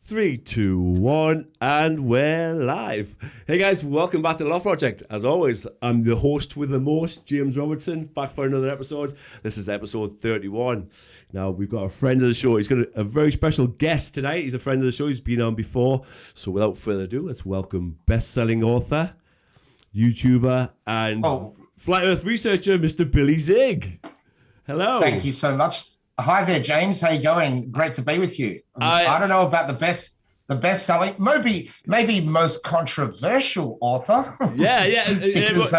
Three, two, one, and we're live. Hey guys, welcome back to the LOFT Project. As always, I'm the host with the most, James Robertson, back for another episode. This is episode 31. Now, we've got a friend of the show. He's got a very special guest tonight. He's a friend of the show. He's been on before. So without further ado, let's welcome best-selling author, YouTuber, and flat Earth researcher, Mr. Billy Zig. Hello. Thank you so much. Hi there, James. How you going? Great to be with you. I don't know about the best-selling, maybe most controversial author. Yeah. Because,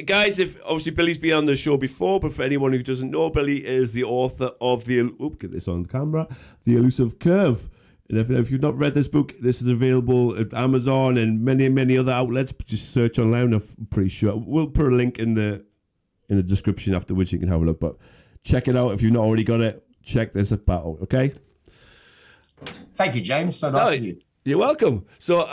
guys, if obviously Billy's been on the show before, but for anyone who doesn't know, Billy is the author of get this on camera, The Elusive Curve. And if you've not read this book, this is available at Amazon and many other outlets. But just search online. I'm pretty sure we'll put a link in the description after which you can have a look. But check it out if you've not already got it. Check this out, okay? Thank you, James. So nice of you. You're welcome. So,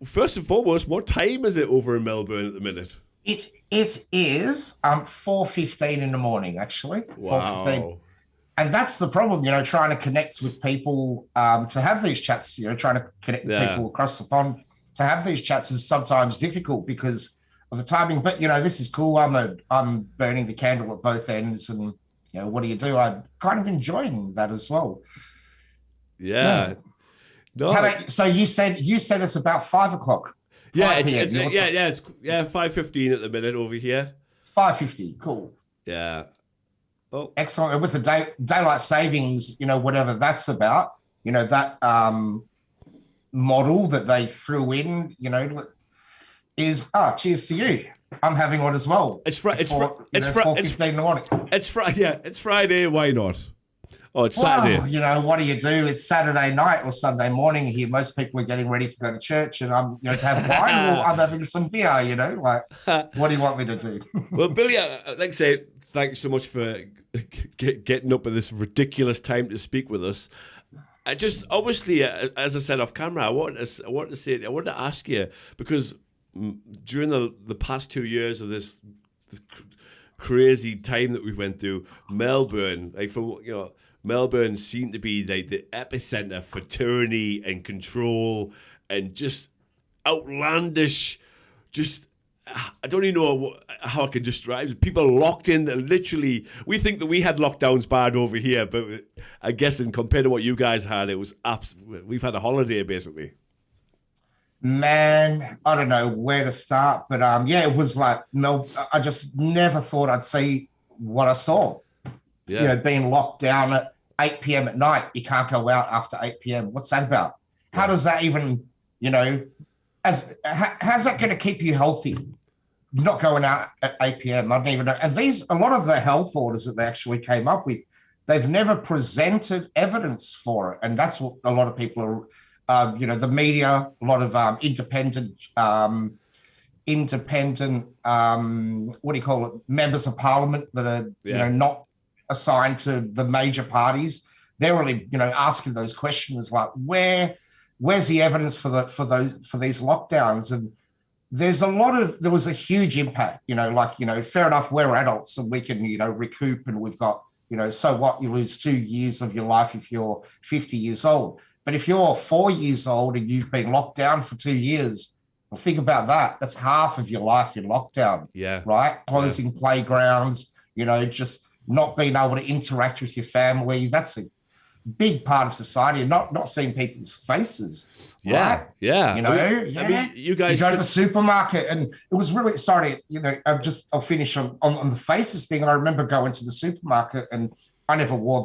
first and foremost, what time is it over in Melbourne at the minute? It is 4:15 in the morning, actually. Wow. 4:15. And that's the problem, trying to connect with people to have these chats, trying to connect with people across the pond to have these chats is sometimes difficult because of the timing. But, this is cool. I'm burning the candle at both ends and, what do? I'm kind of enjoying that as well. Yeah. No. So you said it's about 5 o'clock. Yeah, it's 5:15 at the minute over here. 5:50, cool. Yeah. Oh, excellent. And with the daylight savings, whatever that's about, that model that they threw in, is cheers to you. I'm having one as well. It's Friday. It's 4:15 in the morning. It's Friday. Yeah, it's Friday. Why not? Oh, it's Saturday. What do you do? It's Saturday night or Sunday morning here. Most people are getting ready to go to church, and I'm, to have wine, or I'm having some beer. Like, what do you want me to do? Well, Billy, I'd like to say thanks so much for getting up at this ridiculous time to speak with us. I just obviously, as I said off camera, I wanted to ask you because during the past 2 years of this crazy time that we went through, Melbourne, Melbourne seemed to be like the epicenter for tyranny and control and just outlandish, I don't even know how I can describe it. People locked in, literally, we think that we had lockdowns bad over here, but I guess compared to what you guys had, it was we've had a holiday basically. Man, I don't know where to start, but it was like, I just never thought I'd see what I saw. Yeah. Being locked down at 8 p.m. at night, you can't go out after 8 p.m. What's that about? How does that even, how's that going to keep you healthy? Not going out at 8 p.m. I don't even know. And a lot of the health orders that they actually came up with, they've never presented evidence for it. And that's what a lot of people are, the media, a lot of independent, members of parliament that are, not assigned to the major parties. They're really, asking those questions like, where's the evidence for these lockdowns? And there was a huge impact, fair enough, we're adults and we can, recoup, and we've got, so what, you lose 2 years of your life if you're 50 years old. But if you're 4 years old and you've been locked down for 2 years, well, think about that. That's half of your life in lockdown. Yeah. Right? Closing playgrounds, just not being able to interact with your family. That's a big part of society, and not seeing people's faces. Yeah. Right? Yeah. I mean, you guys go to the supermarket, and it was really, sorry, I'll finish on the faces thing. And I remember going to the supermarket, and I never wore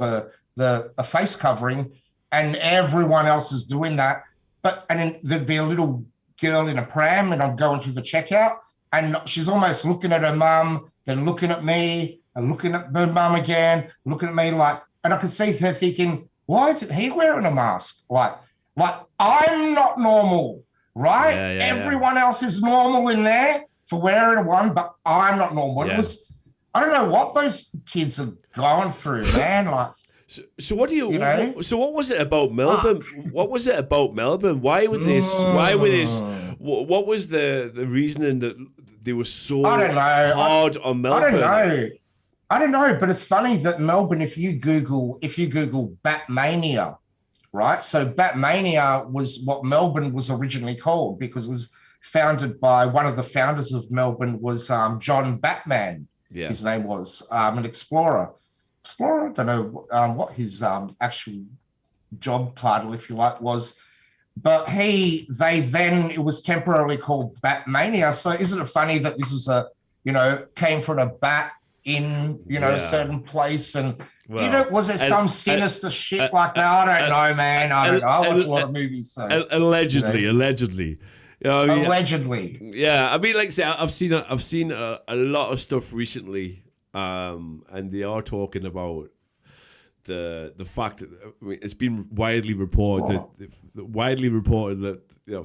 the face covering, and everyone else is doing that. And then there'd be a little girl in a pram, and I'm going through the checkout, and she's almost looking at her mum, then looking at me, and looking at her mum again, looking at me like, and I could see her thinking, why isn't he wearing a mask? Like I'm not normal, right? Everyone else is normal in there for wearing one, but I'm not normal. Yeah. It was, I don't know what those kids are going through, man. Like, so what do you? So what was it about Melbourne? What was it about Melbourne? Why were this? What was the reasoning that they were so hard on Melbourne? I don't know, but it's funny that Melbourne, if you Google Batmania, right? So Batmania was what Melbourne was originally called because it was founded by one of the founders of Melbourne was John Batman. Yeah. His name was an explorer. I don't know what his actual job title, if you like, was. But it was temporarily called Batmania. So isn't it funny that this was came from a bat in, a certain place and was there some sinister shit like that? I don't know, man. I don't know. I watch a lot of movies. So, allegedly. Allegedly. Yeah, I mean, like I say, I've seen a lot of stuff recently, and they are talking about the fact that it's been widely reported that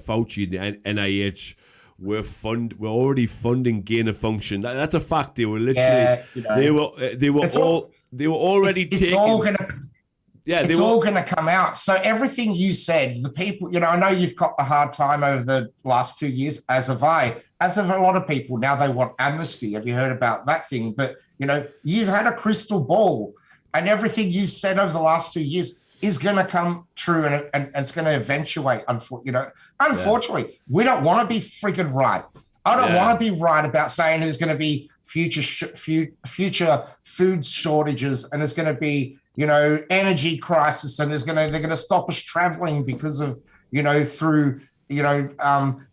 Fauci and the NIH were already funding gain of function. That's a fact. They were literally they were already taking. It's all going to come out. So everything you said, the people, I know you've got a hard time over the last 2 years, as have I, as have a lot of people. Now they want amnesty. Have you heard about that thing? But, you've had a crystal ball and everything you've said over the last 2 years is going to come true and it's going to eventuate. Unfortunately, we don't want to be freaking right. I don't want to be right about saying there's going to be future food shortages and there's going to be, energy crisis, and they're going to stop us traveling because of,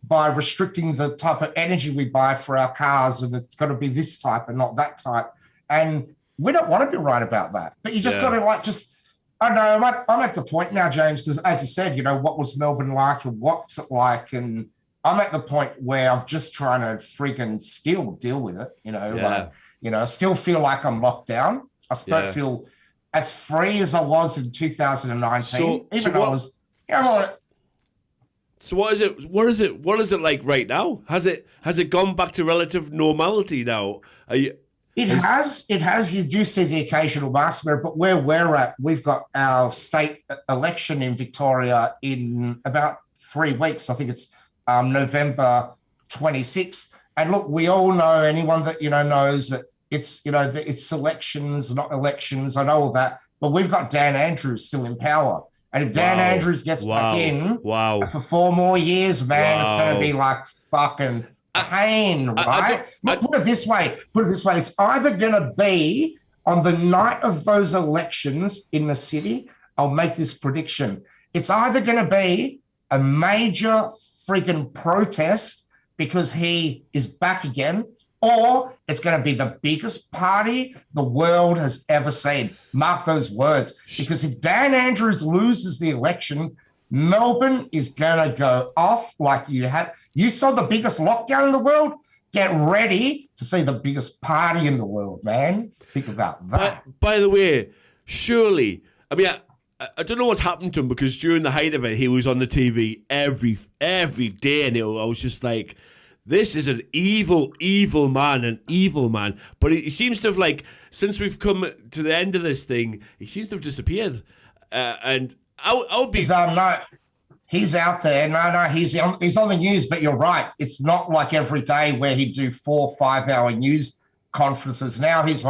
by restricting the type of energy we buy for our cars, and it's got to be this type and not that type. And we don't want to be right about that. But you just got to I don't know, I'm at the point now, James, because as you said, what was Melbourne like and what's it like? And I'm at the point where I'm just trying to freaking still deal with it, I still feel like I'm locked down. I still feel as free as I was in 2019. So what is it? What is it like right now? Has it gone back to relative normality now? It has. You do see the occasional massacre, but where we're at, we've got our state election in Victoria in about 3 weeks. I think it's November 26th. And look, we all know, anyone that knows that it's it's elections, not elections. I know all that, but we've got Dan Andrews still in power, and if Dan Andrews gets back in for 4 more years, man, it's going to be like fucking pain, right? Put it this way. It's either going to be on the night of those elections in the city. I'll make this prediction. It's either going to be a major freaking protest because he is back again, or it's going to be the biggest party the world has ever seen. Mark those words. Because if Dan Andrews loses the election, Melbourne is going to go off like you saw the biggest lockdown in the world. Get ready to see the biggest party in the world, man. Think about that. By the way, surely, I mean, I don't know what's happened to him, because during the height of it, he was on the TV every day, and I was just like, this is an evil man. But he seems to have, since we've come to the end of this thing, he seems to have disappeared. And I'll be... He's out there. No, he's on the news, but you're right. It's not like every day where he'd do 4 or 5 hour news conferences. Now he's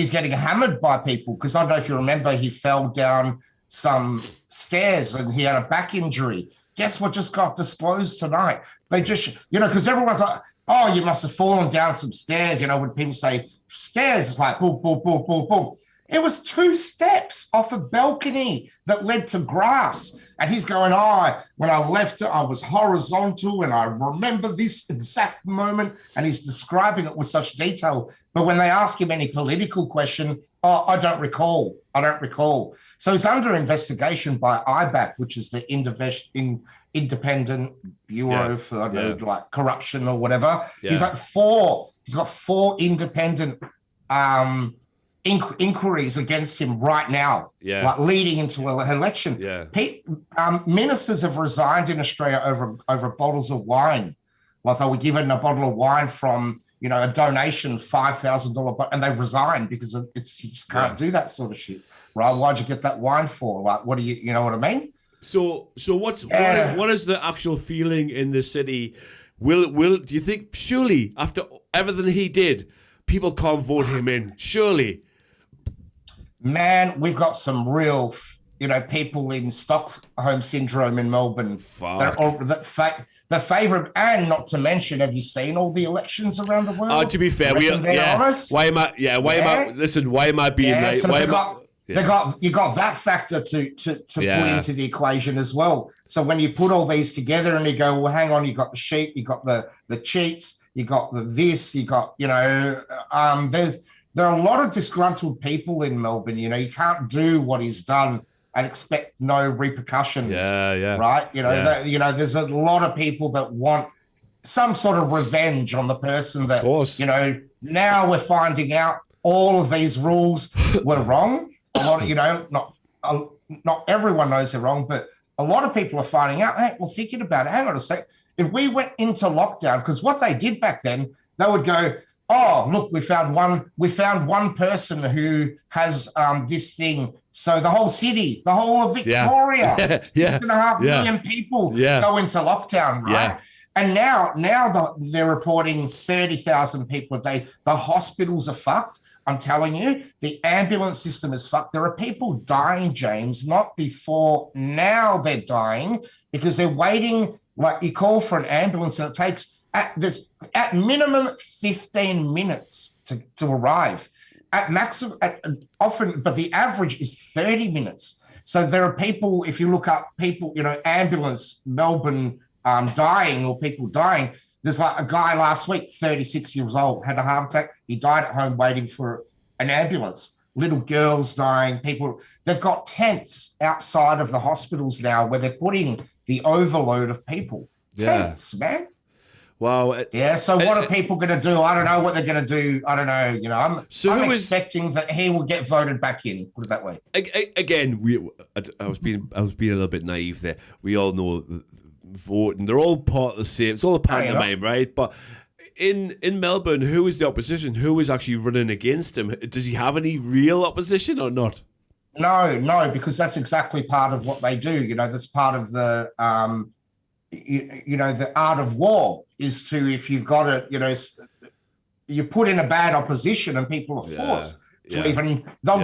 getting hammered by people, because I don't know if you remember, he fell down some stairs and he had a back injury. Guess what just got disclosed tonight? They just, because everyone's like, oh, you must have fallen down some stairs. When people say stairs, it's like boom, boom, boom, boom, boom. It was 2 steps off a balcony that led to grass. And he's going, when I left it, I was horizontal, and I remember this exact moment. And he's describing it with such detail. But when they ask him any political question, I don't recall. So he's under investigation by IBAC, which is the Independent Bureau for corruption or whatever. Yeah. He's got 4 independent inquiries against him right now, leading into an election. Yeah. Ministers have resigned in Australia over bottles of wine. They were given a bottle of wine from a donation, $5,000, and they resigned because you just can't do that sort of shit, right? Why'd you get that wine for? What do you know what I mean? So what is the actual feeling in the city? Do you think, surely after everything he did, people can't vote him in? Surely. Man, we've got some real people in Stockholm syndrome in Melbourne Fuck. the favourite, and not to mention, have you seen all the elections around the world? To be fair, they're honest. Why am I? Yeah, why am I? Listen, why am I being like? So why am I? you got that factor to put into the equation as well. So when you put all these together and you go, well, hang on, you got the sheep, you got the cheats, you got the this, you got there are a lot of disgruntled people in Melbourne. You can't do what he's done and expect no repercussions. Yeah. Right. There's a lot of people that want some sort of revenge on the person that, of course. Now we're finding out all of these rules were wrong. A lot of, not everyone knows they're wrong, but a lot of people are finding out, hey, well, thinking about it, hang on a sec. If we went into lockdown, because what they did back then, they would go, oh, look, we found one person who has this thing. So the whole city, the whole of Victoria, 6.5 million people go into lockdown, right? Yeah. And now they're reporting 30,000 people a day. The hospitals are fucked. I'm telling you, the ambulance system is fucked. There are people dying, James, not before. Now they're dying because they're waiting. Like, you call for an ambulance and it takes at minimum 15 minutes to arrive. At maximum, often, but the average is 30 minutes. So there are people, if you look up people, ambulance, Melbourne dying, or people dying. There's like a guy last week, 36 years old, had a heart attack. He died at home waiting for an ambulance. Little girls dying, people. They've got tents outside of the hospitals now where they're putting the overload of people. Tents, man. Wow. So what are people going to do? I don't know what they're going to do. I don't know. I'm expecting that he will get voted back in. Put it that way. Again, I was being a little bit naive there. We all know voting. They're all part of the same. It's all a pantomime, right? But in Melbourne, who is the opposition? Who is actually running against him? Does he have any real opposition or not? No, because that's exactly part of what they do. That's part of the the art of war is to, if you've got it, you put in a bad opposition and people are forced to even. They'll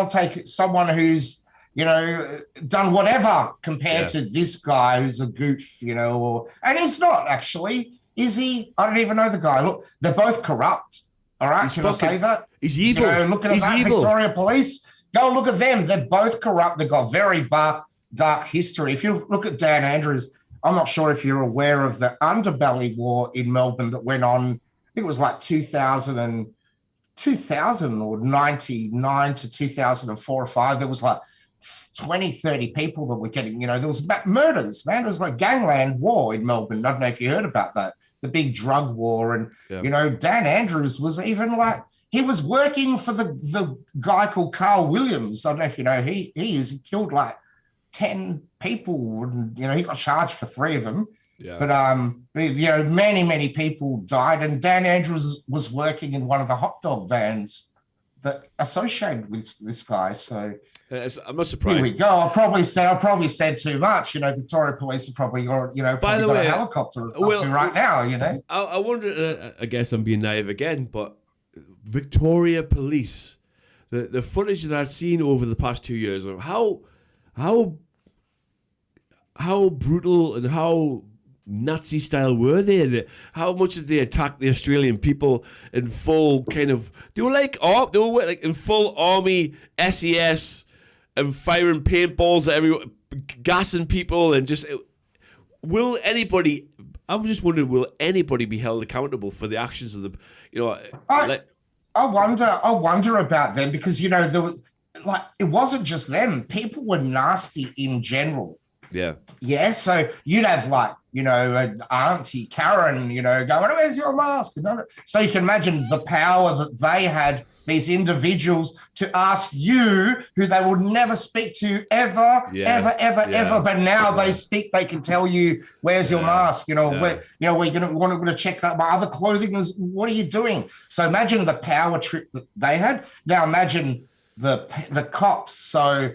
take someone who's done whatever compared to this guy who's a goof, and he's not actually, is he? I don't even know the guy. Look, they're both corrupt. All right, I say that? He's evil. Looking at that, evil. Victoria Police, go and look at them. They're both corrupt. They've got very dark history. If you look at Dan Andrews, I'm not sure if you're aware of the underbelly war in Melbourne that went on. I think it was like 2000 or 99 to 2004 or 5. There was like 20, 30 people that were getting, there was murders, man. It was like gangland war in Melbourne. I don't know if you heard about that, the big drug war. And, Dan Andrews was even like, he was working for the guy called Carl Williams. I don't know if you know, he killed like 10 people, and he got charged for 3 of them. But many people died, and Dan Andrews was working in one of the hot dog vans that associated with this guy. So I'm not surprised. Here we go. I probably said too much. Victoria Police are probably By the way, a helicopter right now. I wonder. I guess I'm being naive again, but Victoria Police, the footage that I've seen over the past 2 years of how brutal and how Nazi style were they? How much did they attack the Australian people in full kind of? They were like in full army SES and firing paintballs at everyone, gassing people, and just. Will anybody? I'm just wondering, will anybody be held accountable for the actions of the? I wonder about them, because there was it wasn't just them. People were nasty in general. Yeah. So you'd have Auntie Karen, going, "Where's your mask?" So you can imagine the power that they had, these individuals, to ask you, who they would never speak to ever. But now they speak. They can tell you, "Where's your mask?" We're going to check that. My other clothing is. What are you doing? So imagine the power trip that they had. Now imagine the cops. So.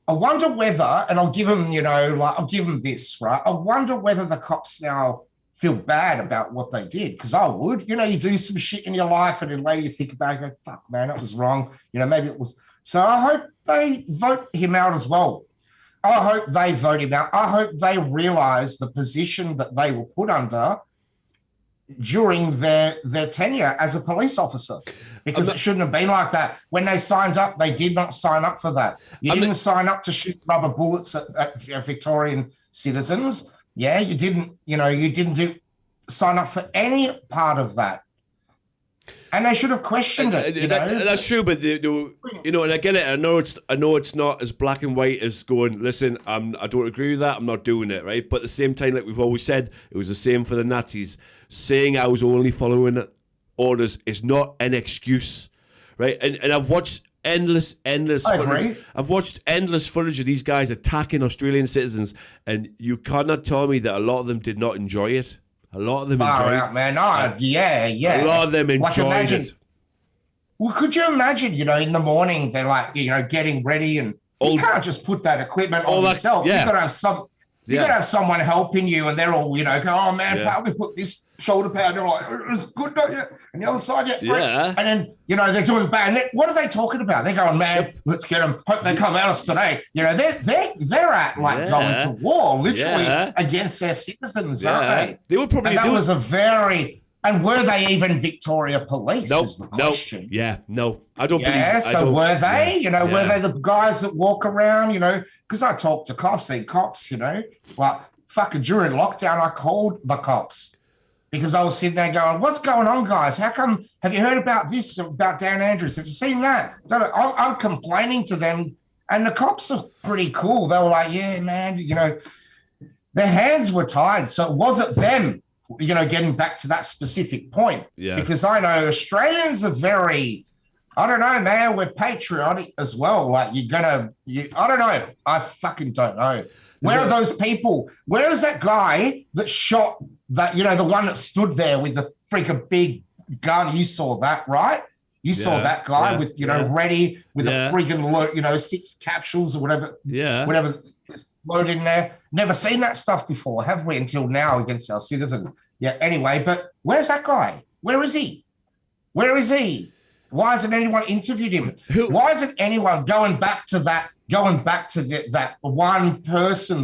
I wonder whether, and I'll give them, I'll give them this, right? I wonder whether the cops now feel bad about what they did, because I would. You do some shit in your life, and then later you think about it, go, fuck, man, that was wrong. Maybe it was So I hope they vote him out as well. I hope they vote him out. I hope they realise the position that they were put under during their tenure as a police officer, because it shouldn't have been like that. When they signed up, they did not sign up for that. You didn't sign up to shoot rubber bullets at Victorian citizens. Yeah, you didn't. You didn't sign up for any part of that. And they should have questioned it. That's true, but and I get it. I know it's not as black and white as going, listen, I don't agree with that. I'm not doing it, right? But at the same time, like we've always said, it was the same for the Nazis. Saying I was only following orders is not an excuse, right? And I've watched endless footage. I've watched endless footage of these guys attacking Australian citizens, and you cannot tell me that a lot of them did not enjoy it. A lot of them enjoyed it. Man. Yeah. A lot of them enjoyed it. Well, could you imagine, in the morning, they're like, getting ready, and you can't just put that equipment on yourself. Yeah. You've got to have you got to have someone helping you, and they're all, go, oh, man, how we put this shoulder pad? They're like, it's good, don't you? And the other side, yeah. And then, they're doing bad. What are they talking about? They're going, man, let's get them. Hope they come at us today. They're at, like, going to war, literally, against their citizens, aren't they? They were probably that was a very... And were they even Victoria Police? Nope. Is the question. No. I don't believe. Yeah, so were they? Were they the guys that walk around? Because I talk to cops, Well, fucking during lockdown, I called the cops because I was sitting there going, "What's going on, guys? How come? Have you heard about this? About Dan Andrews? Have you seen that?" I'm complaining to them, and the cops are pretty cool. They were like, "Yeah, man, their hands were tied, so it wasn't them." Getting back to that specific point, because I know Australians are very, I don't know, man, we're patriotic as well. Like I don't know. I fucking don't know. Where are those people? Where is that guy that shot that, the one that stood there with the freaking big gun? You saw that, right? You saw that guy with, ready with a freaking, 6 capsules or whatever. Yeah. Whatever. Loaded in there. Never seen that stuff before, have we, until now against our citizens? Yeah, anyway, but where's that guy? Where is he? Where is he? Why hasn't anyone interviewed him? Why isn't anyone going back to that one person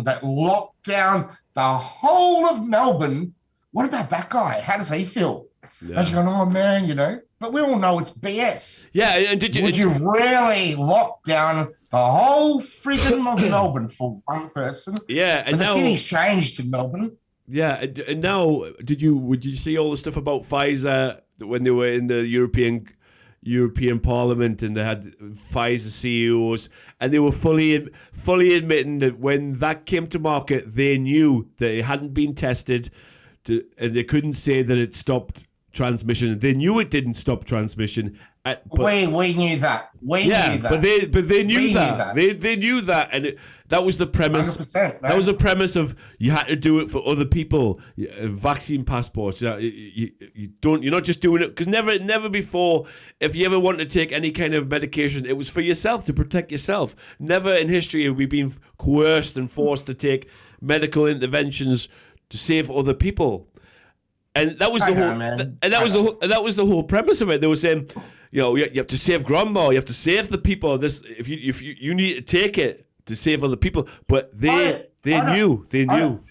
that locked down the whole of Melbourne? What about that guy? How does he feel? Yeah. I was going, oh, man, but we all know it's BS. Yeah, and would you really lock down the whole freaking of Melbourne for one person? Yeah, and but the city's changed in Melbourne. Yeah, and now would you see all the stuff about Pfizer when they were in the European Parliament and they had Pfizer CEOs and they were fully admitting that when that came to market, they knew that it hadn't been tested, and they couldn't say that it stopped transmission. They knew it didn't stop transmission. We knew that. We knew that. But they knew that. They knew that, and that was the premise. That was the premise of you had to do it for other people. Vaccine passports. You don't. You're not just doing it because never before, if you ever wanted to take any kind of medication, it was for yourself, to protect yourself. Never in history have we been coerced and forced to take medical interventions to save other people. And that was that was the whole premise of it. They were saying, you have to save grandma, you have to save the people. If you need to take it to save other people, but they knew. They knew,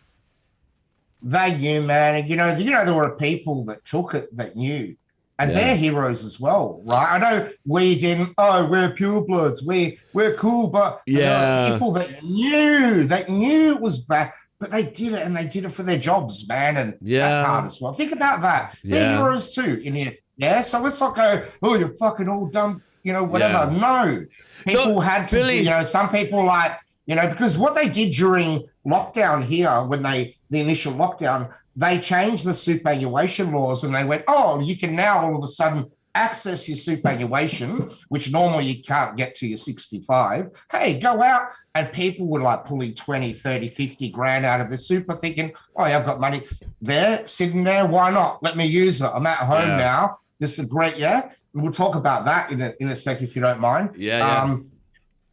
man. There were people that took it that knew, and they're heroes as well, right? I know we didn't. Oh, we're purebloods. We're cool, but there were people that knew it was bad. But they did it, and they did it for their jobs, man, and that's hard as well. Think about that. They're heroes too in here. Yeah, so let's not go, oh, you're fucking all dumb, whatever. No. People had to, Billy. Some people because what they did during lockdown here, when the initial lockdown, they changed the superannuation laws and they went, oh, you can now all of a sudden access your superannuation, which normally you can't get to your 65. Hey, go out. And people were like pulling 20, 30, 50 grand out of the super thinking, oh, yeah, I've got money there, sitting there. Why not? Let me use it. I'm at home now. This is great. Yeah. We'll talk about that in a sec, if you don't mind. Yeah.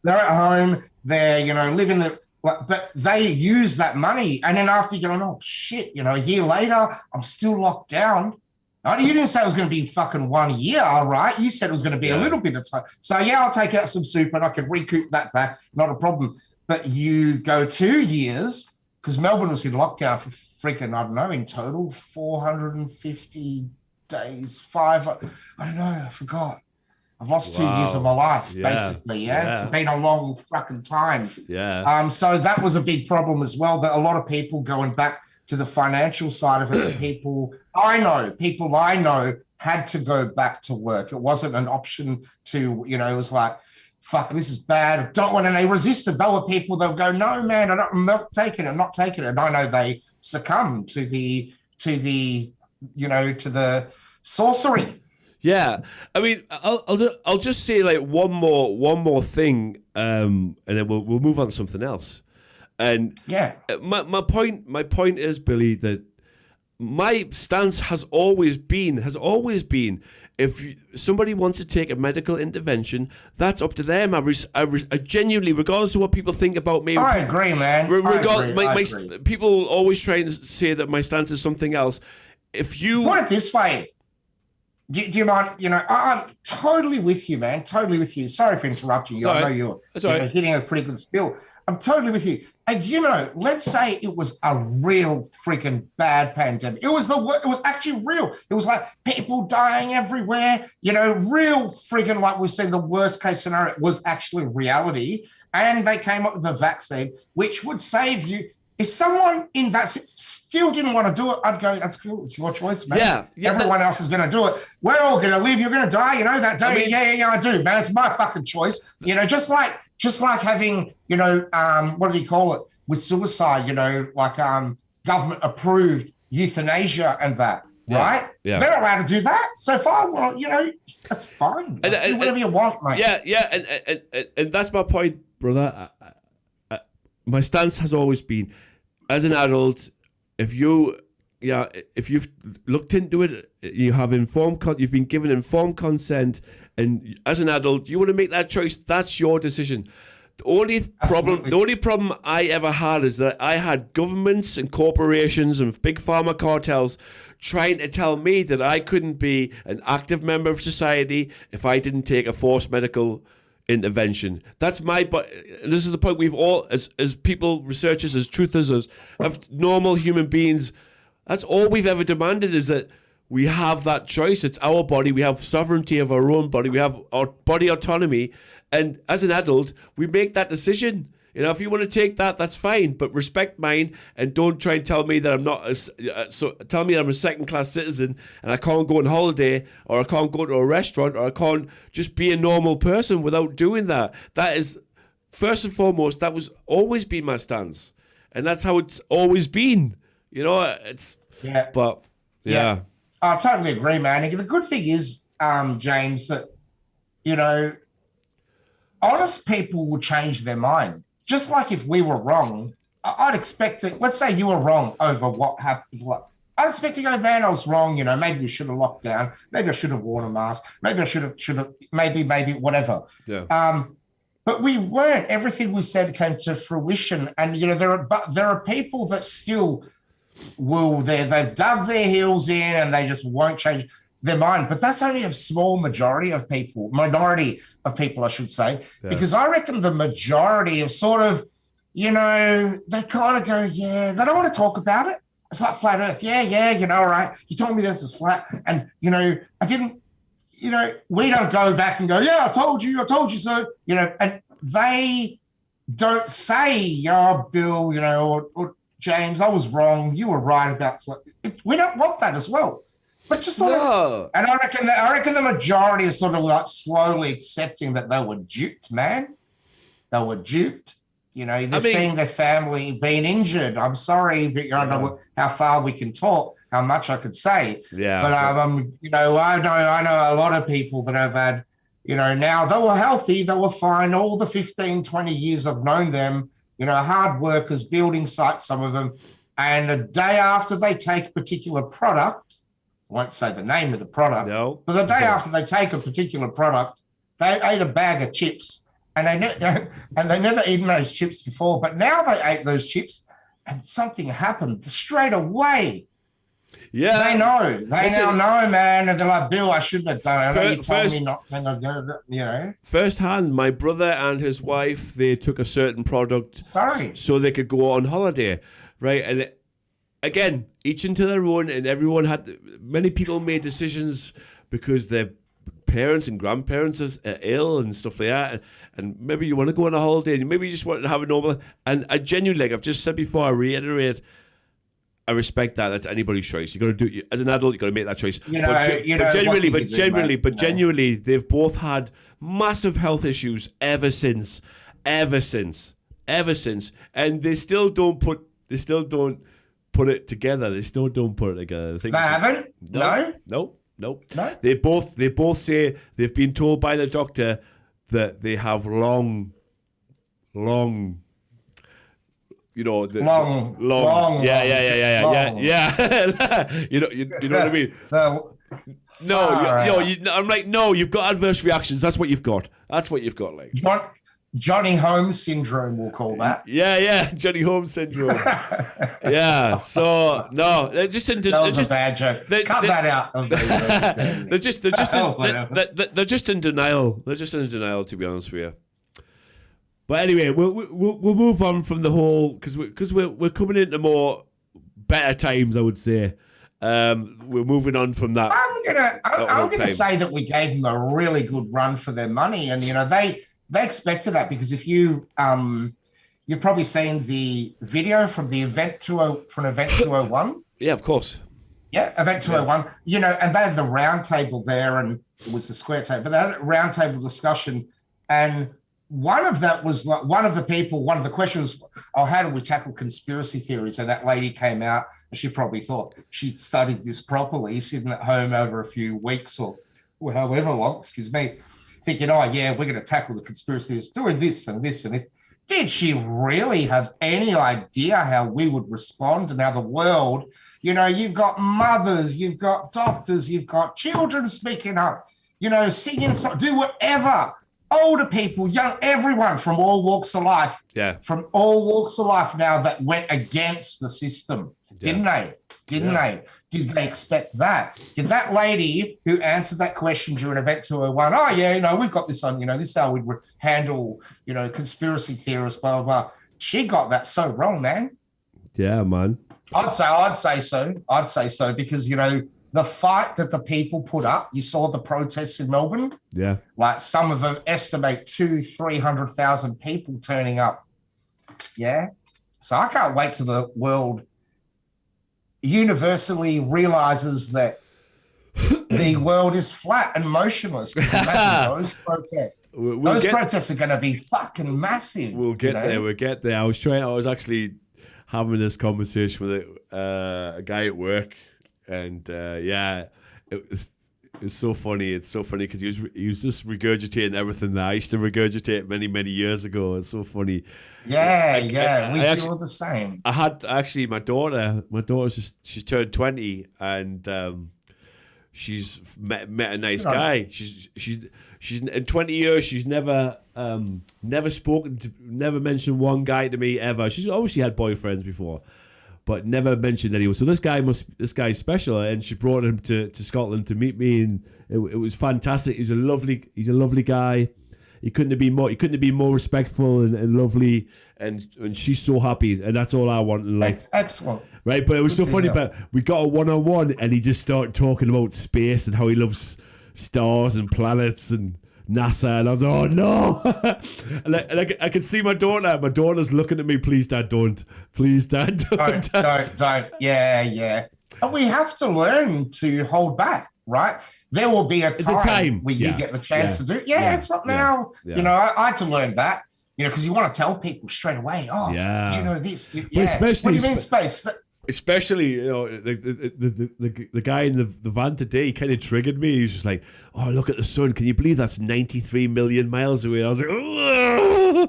They're at home. They're, living the, but they use that money. And then after you're going, oh, shit, a year later, I'm still locked down. Oh, you didn't say it was going to be fucking 1 year, all right? You said it was going to be a little bit of time. So, yeah, I'll take out some super and I can recoup that back. Not a problem. But you go 2 years, because Melbourne was in lockdown for freaking, I don't know, in total, 450 days, I don't know, I forgot. I've lost 2 years of my life, basically, It's been a long fucking time. So that was a big problem as well, that a lot of people going back to the financial side of it, people I know had to go back to work. It wasn't an option to, it was like, fuck, this is bad. I don't want to, and they resisted. There were people that would go, no, man, I'm not taking it. I'm not taking it. And I know they succumbed to the sorcery. Yeah, I mean, I'll just say like one more thing, and then we'll move on to something else. And my point is, Billy, that my stance has always been, if somebody wants to take a medical intervention, that's up to them. I genuinely, regardless of what people think about me, I agree, man. I agree. People always try and say that my stance is something else. If you put it this way. Do you mind? I'm totally with you, man. Totally with you. Sorry for interrupting you. I know you're hitting a pretty good spill. I'm totally with you. And let's say it was a real freaking bad pandemic. It was actually real. It was like people dying everywhere. Real freaking, like we've seen, the worst case scenario. It was actually reality, and they came up with a vaccine which would save you. If someone in that still didn't want to do it, I'd go, that's cool. It's your choice, man. Yeah. Everyone else is going to do it. We're all going to live. You're going to die, that day. I mean, yeah, I do, man. It's my fucking choice. Just like having, what do you call it? With suicide, like government approved euthanasia and that, right? Yeah. They're allowed to do that. So far, well, that's fine. Do whatever you want, mate. Yeah. And that's my point, brother. My stance has always been, as an adult, if you've looked into it, you've been given informed consent, and as an adult, you want to make that choice. That's your decision. The only problem I ever had is that I had governments and corporations and big pharma cartels trying to tell me that I couldn't be an active member of society if I didn't take a forced medical intervention. This is the point we've all, as people, researchers, as truthers, as normal human beings, that's all we've ever demanded, is that we have that choice. It's our body. We have sovereignty of our own body. We have our body autonomy. And as an adult, we make that decision. If you want to take that, that's fine. But respect mine, and don't try and tell me that I'm not. Tell me that I'm a second-class citizen and I can't go on holiday, or I can't go to a restaurant, or I can't just be a normal person without doing that. That is, first and foremost, that was always been my stance, and that's how it's always been. It's. Yeah. But yeah. I totally agree, man. The good thing is, James, that honest people will change their mind. Just like if we were wrong, I'd expect it. Let's say you were wrong over what happened. I'd expect to go, man, I was wrong. Maybe we should have locked down. Maybe I should have worn a mask. Maybe I should have. Maybe whatever. Yeah. But we weren't. Everything we said came to fruition, and there are people that still will. They've dug their heels in, and they just won't change their mind. But that's only a small minority of people, I should say, because I reckon the majority of sort of, they kind of go, yeah, they don't want to talk about it. It's like flat earth. Yeah, all right. You told me this is flat. And, I didn't, we don't go back and go, yeah, I told you so, and they don't say, oh, Bill, or James, I was wrong. You were right about it. We don't want that as well. But just sort of, and I reckon the majority is sort of like slowly accepting that they were duped, man. They were duped. They're seeing their family being injured. I'm sorry, but I don't know how far we can talk, how much I could say. Yeah. But I know a lot of people that have had, now they were healthy, they were fine. All the 15, 20 years I've known them, hard workers, building sites, some of them, and a day after they take a particular product. Won't say the name of the product. No. But the day after they take a particular product, they ate a bag of chips, and they never eaten those chips before. But now they ate those chips, and something happened straight away. Yeah. They know. They Listen, now know, man. And they're like, Bill, I shouldn't have done it. I know you told first, me not to, you know. firsthand, my brother and his wife, they took a certain product Sorry. so they could go on holiday, right? And again, each into their own, and everyone many people made decisions because their parents and grandparents are ill and stuff like that, and maybe you want to go on a holiday, and maybe you just want to have a normal. And I genuinely, like I've just said before, I reiterate, I respect that. That's anybody's choice. You got to do as an adult. You got to make that choice. But genuinely, they've both had massive health issues ever since, and they still don't put it together. They still don't put it together. They haven't. No. They both say they've been told by the doctor that they have long. You know, long. Yeah. you know what I mean? I'm like, no, you've got adverse reactions. That's what you've got. Like Johnny Holmes syndrome, we'll call that. Yeah, Johnny Holmes syndrome. Yeah. So no, they're just into. That was a bad joke. Cut that out. They're just in denial. They're just in denial, to be honest with you. But anyway, we'll move on from the whole because we're coming into more better times, I would say. We're moving on from that. I'm gonna say that we gave them a really good run for their money, and they expected that because if you've probably seen the video from the Event 201. Yeah, of course. Yeah, Event 201. And they had the round table there, and it was the square table, but they had a round table discussion, and one of the questions was, how do we tackle conspiracy theories? And that lady came out, and she probably thought she'd studied this properly, sitting at home over a few weeks or however long, thinking, we're going to tackle the conspiracy theories, doing this and this and this. Did she really have any idea how we would respond and how the world, you've got mothers, you've got doctors, you've got children speaking up, singing, do whatever. Older people, young, everyone from all walks of life. Yeah. From all walks of life now that went against the system, didn't they? Did they expect that? Did that lady who answered that question during Event 201, we've got this on, this is how we'd handle, conspiracy theorists, blah, blah, blah. She got that so wrong, man. Yeah, man. I'd say so because, the fight that the people put up, you saw the protests in Melbourne. Yeah. Like some of them estimate 200,000-300,000 people turning up. Yeah. So I can't wait till the world universally realizes that the world is flat and motionless. Imagine those protests. Those protests are going to be fucking massive. We'll get there. I was actually having this conversation with a guy at work. And it's so funny. It's so funny because he was just regurgitating everything that I used to regurgitate many years ago. It's so funny. Yeah, we do all the same. I had actually my daughter's she's turned 20 and she's met a nice guy. She's in 20 years she's never mentioned one guy to me ever. She's obviously had boyfriends before, but never mentioned anyone. So this guy's special, and she brought him to Scotland to meet me, and it was fantastic. He's a lovely guy. He couldn't be more respectful and lovely, and she's so happy, and that's all I want in life. Excellent. Right, but it was so funny. But we got a one-on-one, and he just started talking about space and how he loves stars and planets and NASA, and I was like, oh no. and I could see my daughter. My daughter's looking at me. Please, Dad, don't. Please, Dad, don't. Don't. Yeah. And we have to learn to hold back, right? There will be a time where you get the chance to do it. Yeah, it's not now. Yeah. I had to learn that. Because you want to tell people straight away. Oh, did you know this? Especially, what do you mean space? Especially, the guy in the van today kind of triggered me. He was just like, "Oh, look at the sun! Can you believe that's 93 million miles away?" I was like, "Oh."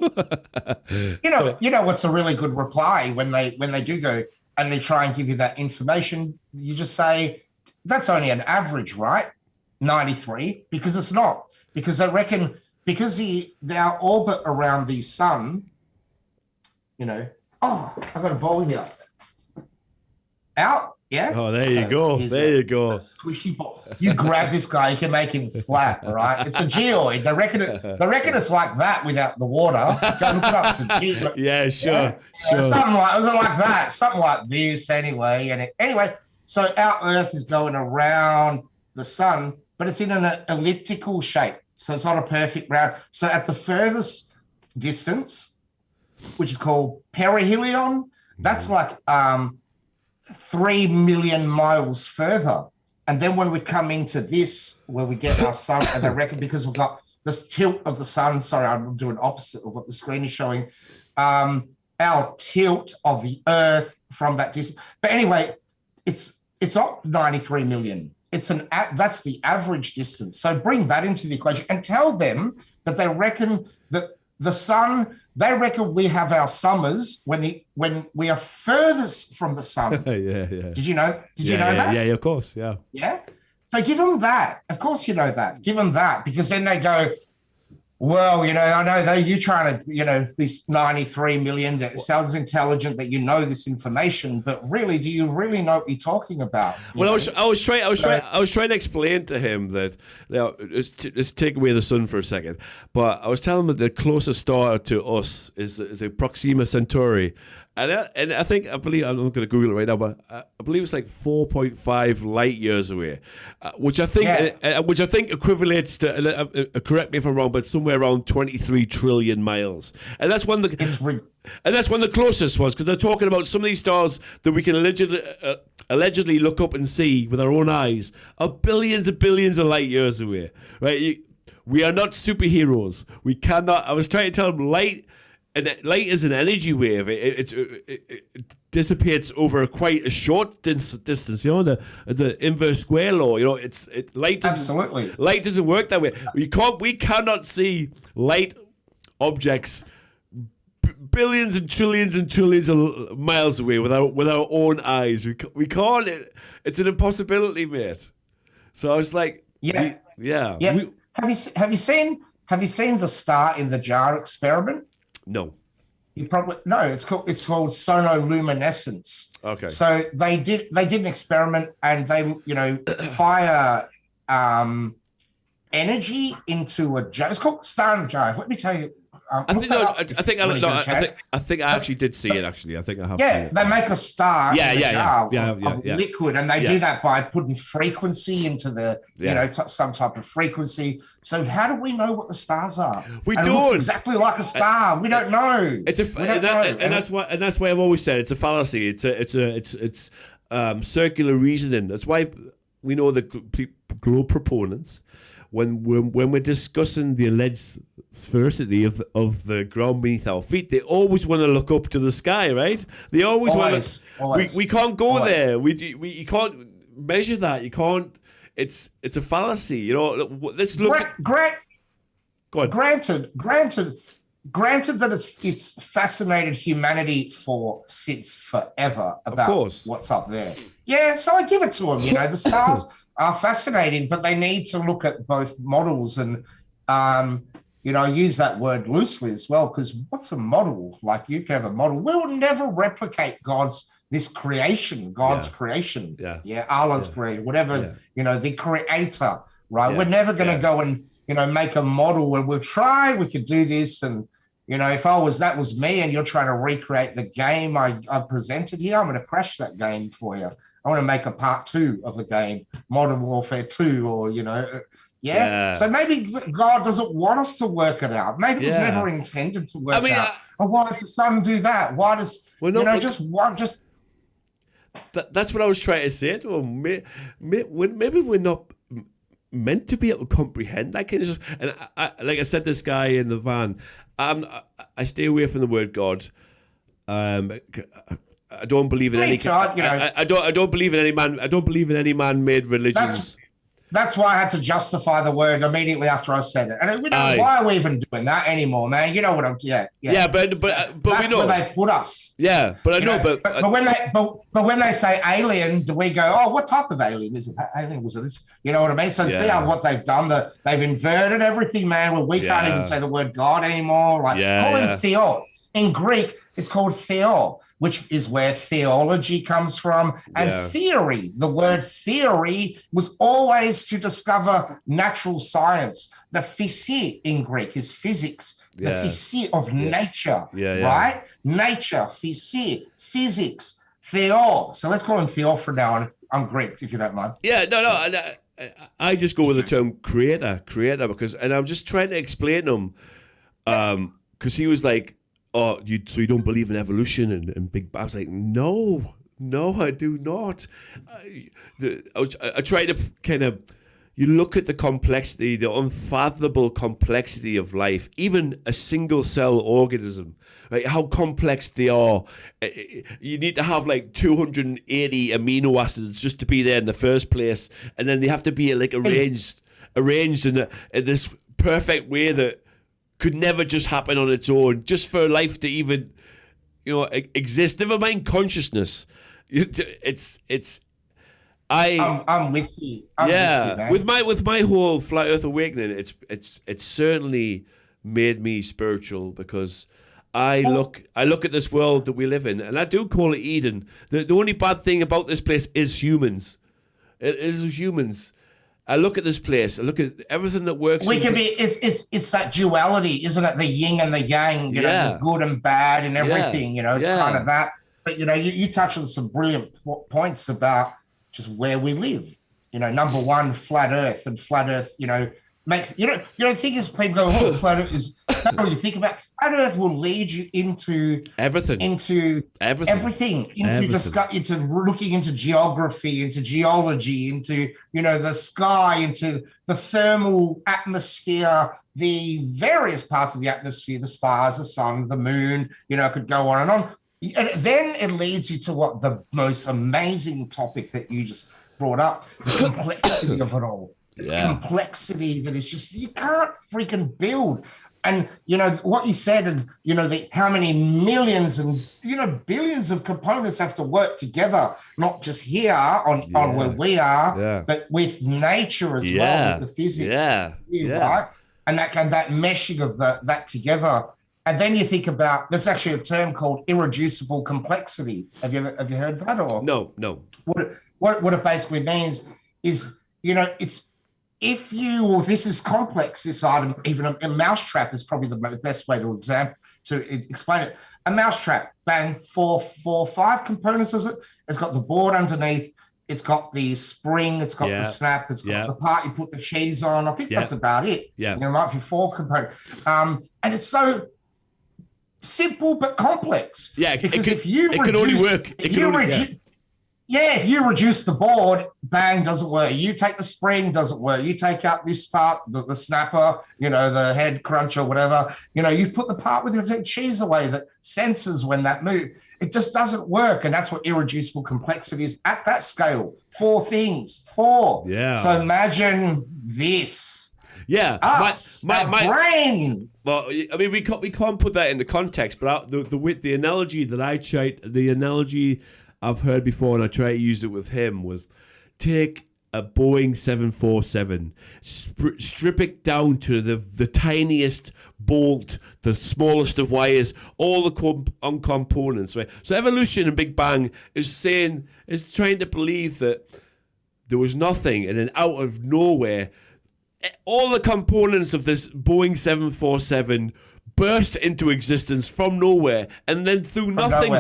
You know what's a really good reply when they do go and they try and give you that information? You just say, "That's only an average, right? 93," because it's not. Because I reckon their orbit around the sun. Oh, I've got a ball here. Yeah. Oh, there you go. There you go. Squishy ball. You grab this guy, you can make him flat. All right. It's a geoid. They reckon it's like that without the water. Go look it up. It's a geoid. Yeah, sure. Yeah? Sure. Something like that. Something like this anyway. And anyway, so our Earth is going around the sun, but it's in an elliptical shape. So it's not a perfect round. So at the furthest distance, which is called perihelion, that's like 3 million miles further. And then when we come into this, where we get our sun, and they reckon because we've got this tilt of the sun, sorry, I'm doing opposite of what the screen is showing, our tilt of the Earth from that distance. But anyway, it's up 93 million. That's the average distance. So bring that into the equation and tell them that they reckon that the sun, they reckon we have our summers when we are furthest from the sun. Yeah. Did you know? Did you know that? Yeah, of course. Yeah. Yeah. So give them that. Of course you know that. Give them that, because then they go, well, I know you're trying to, this 93 million, that sounds intelligent that you know this information, but really, do you really know what you're talking about? Well, I was trying to explain to him that, let's take away the sun for a second, but I was telling him that the closest star to us is a Proxima Centauri. And I believe, I'm not going to Google it right now, but I believe it's like 4.5 light years away, which I think equivalates to, correct me if I'm wrong, but somewhere around 23 trillion miles. And that's one of the closest ones, because they're talking about some of these stars that we can allegedly look up and see with our own eyes are billions and billions of light years away, right? We are not superheroes. We cannot. I was trying to tell them light. And light is an energy wave. It dissipates over quite a short distance. The inverse square law. Light doesn't. Absolutely. Light doesn't work that way. We cannot see light objects billions and trillions of miles away with our own eyes. We can't. It's an impossibility, mate. So I was like, yeah. Have you seen the star in the jar experiment? No. You probably no. It's called sonoluminescence. Okay. So they did an experiment, and they fire energy into a jar. It's called star in the jar. Let me tell you. I think I actually did see it. Actually, I think I have. Yeah, seen it. they make a star in a jar of yeah. liquid, and they do that by putting frequency into the some type of frequency. So how do we know what the stars are? We don't. It looks exactly like a star. We don't know. That's why I've always said it's a fallacy. It's circular reasoning. That's why we know the globe proponents, when we're discussing the alleged sphericity of the ground beneath our feet, they always want to look up to the sky, right? They always want to. We can't go there. You can't measure that. You can't. It's a fallacy. Let's look. Go on. Granted that it's fascinated humanity since forever about what's up there. Yeah, so I give it to them. The stars are fascinating, but they need to look at both models and, use that word loosely as well, because what's a model? Like, you can have a model. We will never replicate God's creation. Allah's creation, whatever, the creator, right? Yeah. We're never going to go and, make a model, and we could do this. And, if that was me and you're trying to recreate the game I presented here, I'm going to crash that game for you. I want to make a part 2 of the game, Modern Warfare 2, or, So maybe God doesn't want us to work it out. Maybe it was never intended to work out. Why does the sun do that? Why does, That's what I was trying to say to him. Maybe we're not meant to be able to comprehend that kind of stuff. And like I said, this guy in the van, I stay away from the word God. I don't believe in any. I don't believe in any man. I don't believe in any man-made religions. That's why I had to justify the word immediately after I said it. And why are we even doing that anymore, man? You know what I'm? Yeah. But that's we know where they put us. Yeah, but I know. But when they say alien, do we go, oh, what type of alien is it? Alien was it this? You know what I mean? So see how what they've done. They've inverted everything, man. Well, we can't even say the word God anymore. Call him Theo. In Greek, it's called Theo. which is where theology comes from, and theory. The word theory was always to discover natural science. The physi in Greek is physics, the physi of nature, right? Nature, physi, physics, theo. So let's call him Theo for now on. I'm Greek, if you don't mind. Yeah, no. I just go with the term creator, because, and I'm just trying to explain to him, because he was like, "Oh, so you don't believe in evolution and Big Bang?" I was like, "No, I do not." I try to kind of, you look at the complexity, the unfathomable complexity of life, even a single cell organism, right? How complex they are. You need to have like 280 amino acids just to be there in the first place, and then they have to be like arranged in this perfect way that could never just happen on its own, just for life to even, exist. Never mind consciousness. I'm with you. I'm with you, man. with my whole flat Earth awakening, it's certainly made me spiritual, because I look at this world that we live in, and I do call it Eden. The only bad thing about this place is humans. It is humans. I look at this place. I look at everything that works. It's that duality, isn't it? The yin and the yang. There's good and bad and everything. It's kind of that. But you touch on some brilliant points about just where we live. Number one, flat Earth, and flat Earth, makes you don't think as people go, oh, flat Earth is. That's what you think about. Flat Earth will lead you into everything, into looking into geography, into geology, into the sky, into the thermal atmosphere, the various parts of the atmosphere, the stars, the sun, the moon. Could go on and on. And then it leads you to what the most amazing topic that you just brought up, the complexity of it all. This complexity that is just, you can't freaking build. And, what you said, and, how many millions and, billions of components have to work together, not just here on where we are, but with nature as well, with the physics. Right? And that meshing of that together. And then you think about, there's actually a term called irreducible complexity. Have you heard that? Or no. What it basically means is, it's this is complex, this item. Even a mousetrap is probably the best way to explain it. A mousetrap, bang, four, five components. It's got the board underneath. It's got the spring. It's got the snap. It's got the part you put the cheese on. I think that's about it. Yeah, it might be 4 components. And it's so simple but complex. Yeah, because it can only work. If you reduce the board, bang, doesn't work. You take the spring, doesn't work. You take out this part, the snapper, the head crunch or whatever. You put the part with your cheese away that senses when that move. It just doesn't work, and that's what irreducible complexity is at that scale. 4 things. 4. Yeah. So imagine this. Yeah, my brain. Well, I mean, we can't put that into context, but the analogy I've heard before, and I try to use it with him, was take a Boeing 747, strip it down to the tiniest bolt, the smallest of wires, all the components. Right. So evolution and Big Bang is trying to believe that there was nothing, and then out of nowhere, all the components of this Boeing 747 burst into existence from nowhere, and then through nothing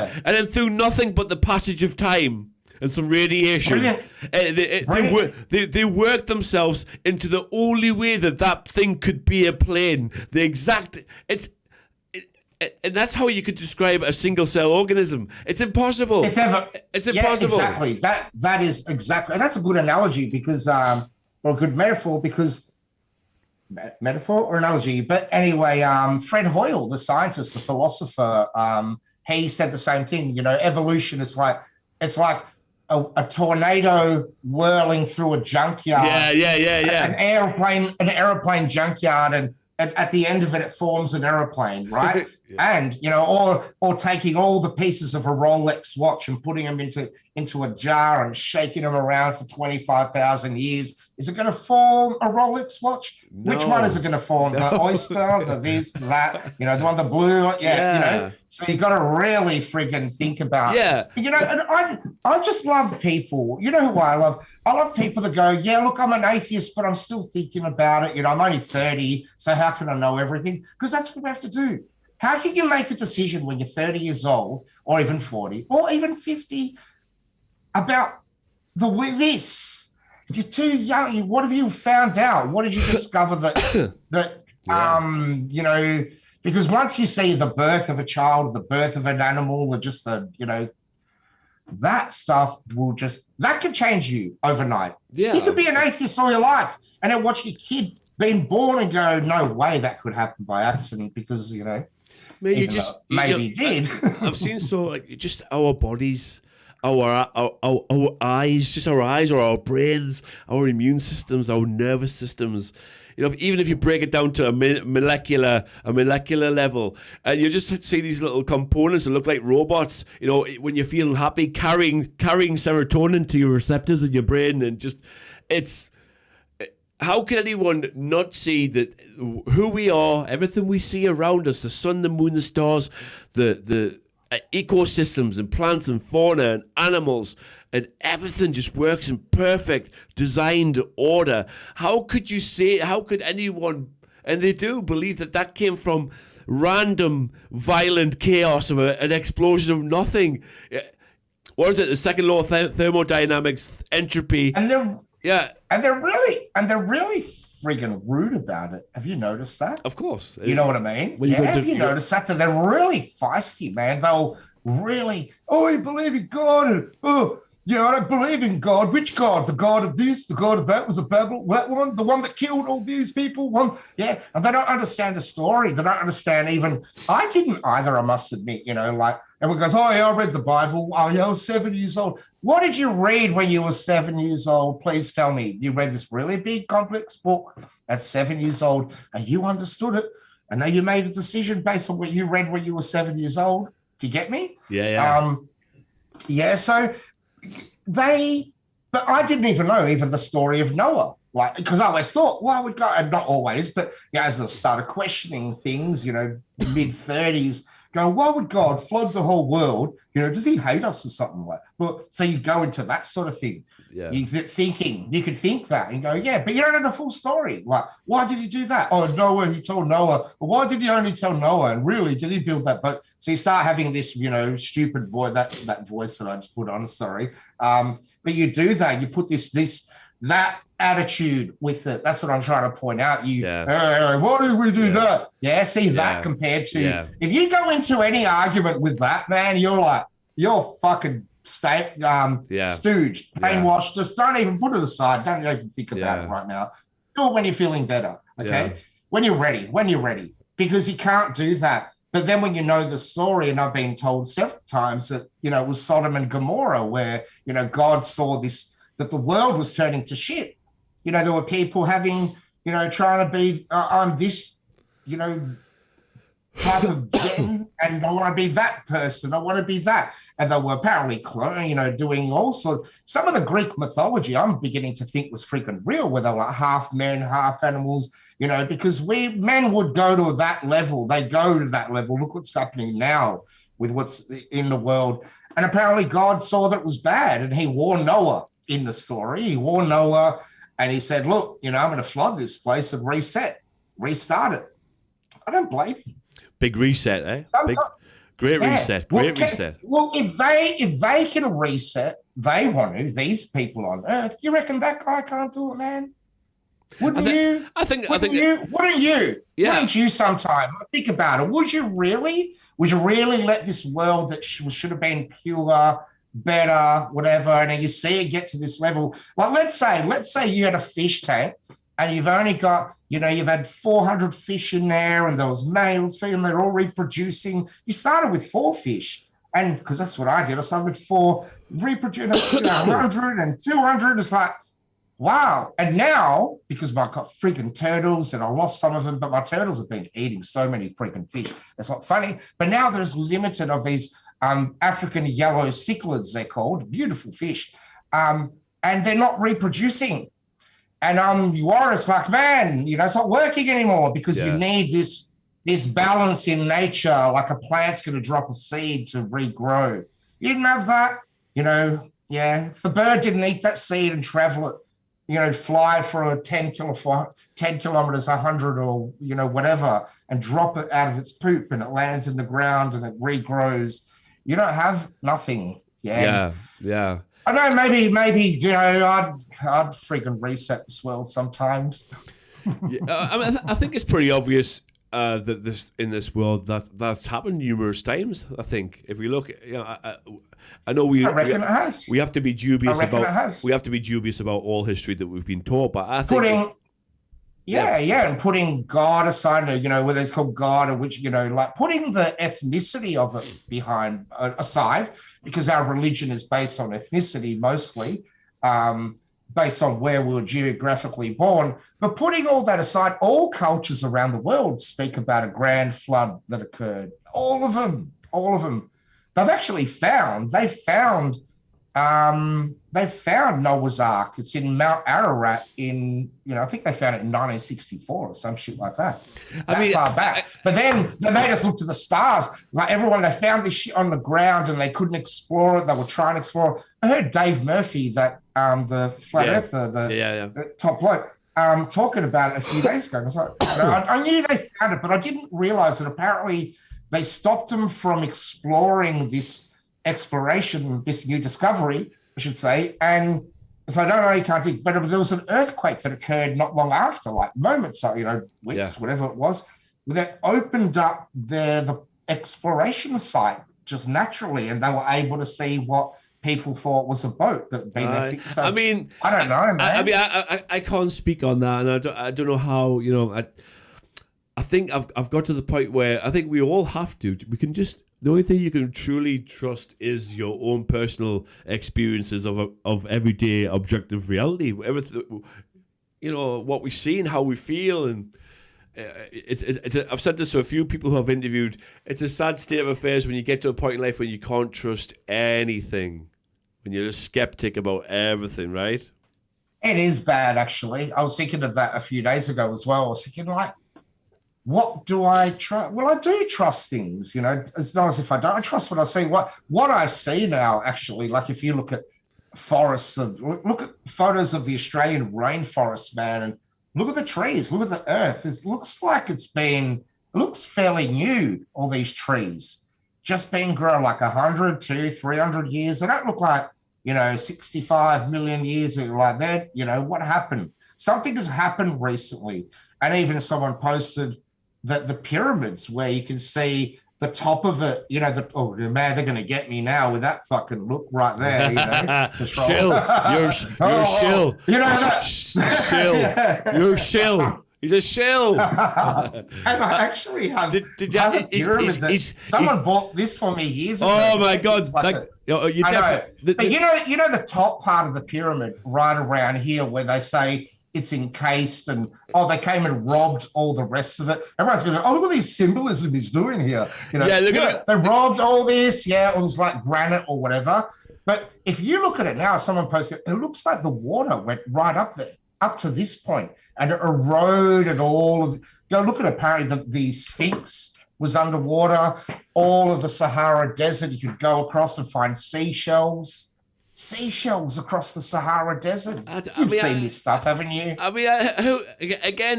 but the passage of time and some radiation, they worked themselves into the only way that thing could be a plane. And that's how you could describe a single cell organism. It's impossible. It's impossible. Yeah, exactly. That is exactly, and that's a good analogy because, or a good metaphor because. Metaphor or analogy, but anyway, Fred Hoyle, the scientist, the philosopher, he said the same thing. Evolution is like a tornado whirling through a junkyard. Yeah. An airplane junkyard, and at the end of it forms an airplane, right? And or taking all the pieces of a Rolex watch and putting them into a jar and shaking them around for 25,000 years. Is it going to form a Rolex watch? No. Which one is it going to form? No. The oyster, the this, that, the one, the blue, So you got to really friggin' think about, and I just love people. You know who I love? I love people that go, yeah, look, I'm an atheist, but I'm still thinking about it. I'm only 30, so how can I know everything? Because that's what we have to do. How can you make a decision when you're 30 years old, or even 40, or even 50, about this? You're too young. What have you found out? What did you discover because once you see the birth of a child, the birth of an animal, or just that stuff that can change you overnight. Yeah. You could be an atheist all your life and then watch your kid being born and go, no way that could happen by accident because, Man, maybe did. I've seen just our bodies, our eyes, just our eyes or our brains, our immune systems, our nervous systems. Even if you break it down to a molecular level, and you just see these little components that look like robots. When you're feeling happy, carrying serotonin to your receptors in your brain, and it's. How can anyone not see that who we are, everything we see around us, the sun, the moon, the stars, the ecosystems and plants and fauna and animals, and everything just works in perfect designed order? How could anyone, and they do, believe that came from random violent chaos of an explosion of nothing? What is it? The second law of thermodynamics, entropy. And they're really friggin' rude about it. Have you noticed that? Of course. You know what I mean? Have you noticed that they're really feisty, man? They'll really, you believe in God? I don't believe in God. Which God? The God of this, the God of that was a Babel, that one, the one that killed all these people. And they don't understand the story. They don't understand even. I didn't either, I must admit. Everyone goes, oh, yeah, I read the Bible. Oh, yeah, I was 7 years old. What did you read when you were 7 years old? Please tell me. You read this really big, complex book at 7 years old, and you understood it. And then you made a decision based on what you read when you were 7 years old. Do you get me? Yeah. So but I didn't even know even the story of Noah. Because I always thought, why would God, and not always, but as I started questioning things, mid-30s, go, why would God flood the whole world? Does he hate us or something like that? But so you go into that sort of thing. Yeah. You could think that and go, yeah, but you don't know the full story. Why did he do that? Oh, Noah, he told Noah. Well, why did he only tell Noah? And really, did he build that boat? So you start having this, stupid voice, that voice that I just put on, sorry. But you do that, you put that attitude with it. That's what I'm trying to point out. Why do we do that? Yeah, see that compared to if you go into any argument with that, man, you're fucking stooge, brainwashed. Just don't even put it aside. Don't even think about it right now. Do it when you're feeling better. Okay, when you're ready, because you can't do that. But then when you know the story, and I've been told several times that it was Sodom and Gomorrah, where God saw this, that the world was turning to shit. There were people having, trying to be, I'm this, type of gen, and I want to be that person. I want to be that. And they were apparently, doing all sorts. Some of the Greek mythology, I'm beginning to think was freaking real, where they were half men, half animals, because men would go to that level. They go to that level. Look what's happening now with what's in the world. And apparently God saw that it was bad, and he warned Noah in the story. He warned Noah, and he said, look, I'm going to flood this place and restart it. I don't blame him. Big reset, eh? Great reset. Reset. Well, if they can reset, they want to. These people on Earth, you reckon that guy can't do it, man? Wouldn't you? Wouldn't you sometime think about it? Would you really let this world that should have been pure, better, whatever, and you see it get to this level? Well, let's say you had a fish tank and you've only got, you've had 400 fish in there, and there was males, females, they're all reproducing. You started with 4 fish, and because that's what I did. I started with 4, reproducing 100 and 200. It's like, wow. And now, because I've got freaking turtles and I lost some of them, but my turtles have been eating so many freaking fish. It's not funny. But now there's limited of these African yellow cichlids, they're called, beautiful fish. And they're not reproducing. And you are, it's like, man, it's not working anymore because you need this balance in nature, like a plant's going to drop a seed to regrow. You didn't have that, if the bird didn't eat that seed and travel it, fly for a 10 kilometers, 100 or, whatever, and drop it out of its poop and it lands in the ground and it regrows. You don't have nothing. Yeah. I know maybe, I'd freaking reset this world sometimes. I think it's pretty obvious that this world that's happened numerous times. I think if we look, I know I reckon it has. We have to be dubious about all history that we've been taught, but I think and putting God aside, whether it's called God or which, like putting the ethnicity of it aside, because our religion is based on ethnicity mostly, based on where we were geographically born. But putting all that aside, all cultures around the world speak about a grand flood that occurred. All of them. They found Noah's Ark. It's in Mount Ararat I think they found it in 1964 or some shit like that. Far back. But then they made us look to the stars. Like everyone, they found this shit on the ground and they couldn't explore it. They were trying to explore it. I heard Dave Murphy, that the flat earther, the top bloke, talking about it a few days ago. I was like, I knew they found it, but I didn't realize that apparently they stopped them from exploring this new discovery, I should say. And so I don't know, you can't think, but there was an earthquake that occurred not long after, like moments, weeks, whatever it was, that opened up the exploration site just naturally, and they were able to see what people thought was a boat that had been there. So, I don't know, man. I can't speak on that, and I don't know how, I think I've got to the point where I think we all have to. We can just, the only thing you can truly trust is your own personal experiences of everyday objective reality. Everything, what we see and how we feel, and I've said this to a few people who I've interviewed. It's a sad state of affairs when you get to a point in life when you can't trust anything, when you're just skeptic about everything, right? It is bad, actually. I was thinking of that a few days ago as well. I was thinking, like, what do I trust? Well, I do trust things, it's not as if I don't. I trust what I see. What I see now, actually, like if you look at forests, look at photos of the Australian rainforest, man, and look at the trees, look at the earth. It looks like it looks fairly new, all these trees, just been grown like 100, 200, 300 years. They don't look like, 65 million years like that. What happened? Something has happened recently. And even someone posted that the pyramids, where you can see the top of it, man, they're going to get me now with that fucking look right there. Shill, you're shill. You know that? Shill, you're shill. He's a shill. And I actually have, a pyramid someone bought this for me years ago. Oh my God! Like I know. But the top part of the pyramid right around here where they say it's encased and they came and robbed all the rest of it. Everyone's going, look at this symbolism he's doing here. They robbed all this. Yeah, it was like granite or whatever. But if you look at it now, someone posted, it looks like the water went right up there, up to this point, and it eroded all of. Go look at apparently the Sphinx was underwater. All of the Sahara Desert, you could go across and find seashells across the Sahara Desert. You've seen this stuff, haven't you?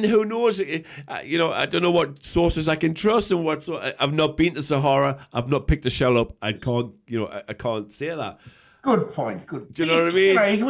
Who knows? I don't know what sources I can trust and what. I've not been to Sahara. I've not picked a shell up. I can't. I can't say that. Good point. Good. Do you know what I mean?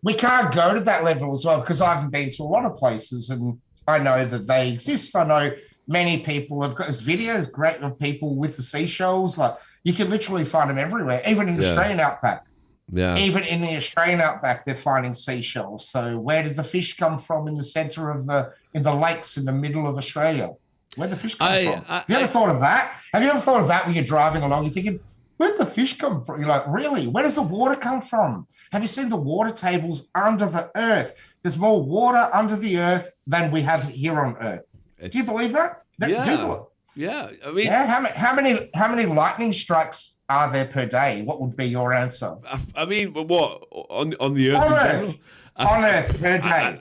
We can't go to that level as well because I haven't been to a lot of places and I know that they exist. I know many people have got this videos great of people with the seashells. Like you can literally find them everywhere, even in the Australian outback. Yeah. Even in the Australian outback, they're finding seashells. So where did the fish come from in the center of in the lakes in the middle of Australia? Where did the fish come from? Have you ever thought of that? Have you ever thought of that when you're driving along? You're thinking, where'd the fish come from? You're like, really? Where does the water come from? Have you seen the water tables under the earth? There's more water under the earth than we have here on Earth. Do you believe that? Google it. Yeah. I mean, how many lightning strikes are there per day? What would be your answer? I mean, what on the Earth On in Earth. general? On Earth per day.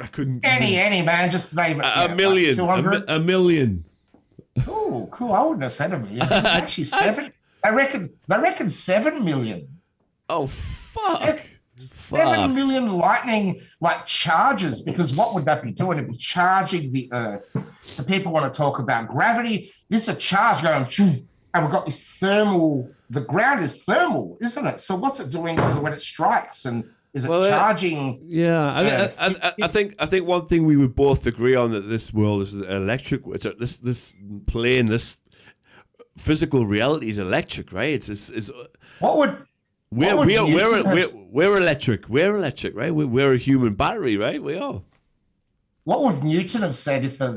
I couldn't. Any man, just name it. A million. 200. A million. Oh, cool. I wouldn't have said a million. It's actually 7. They reckon 7 million. Oh fuck. 7 million lightning charges, because what would that be doing? It'd be charging the Earth. So people want to talk about gravity. This is a charge going, and we've got this thermal. The ground is thermal, isn't it? So what's it doing when it strikes? And is it charging? Yeah, I think one thing we would both agree on, that this world is electric. This plane, this physical reality is electric, right? It's what would We're electric. We're electric, right? We're a human battery, right? We are. What would Newton have said if the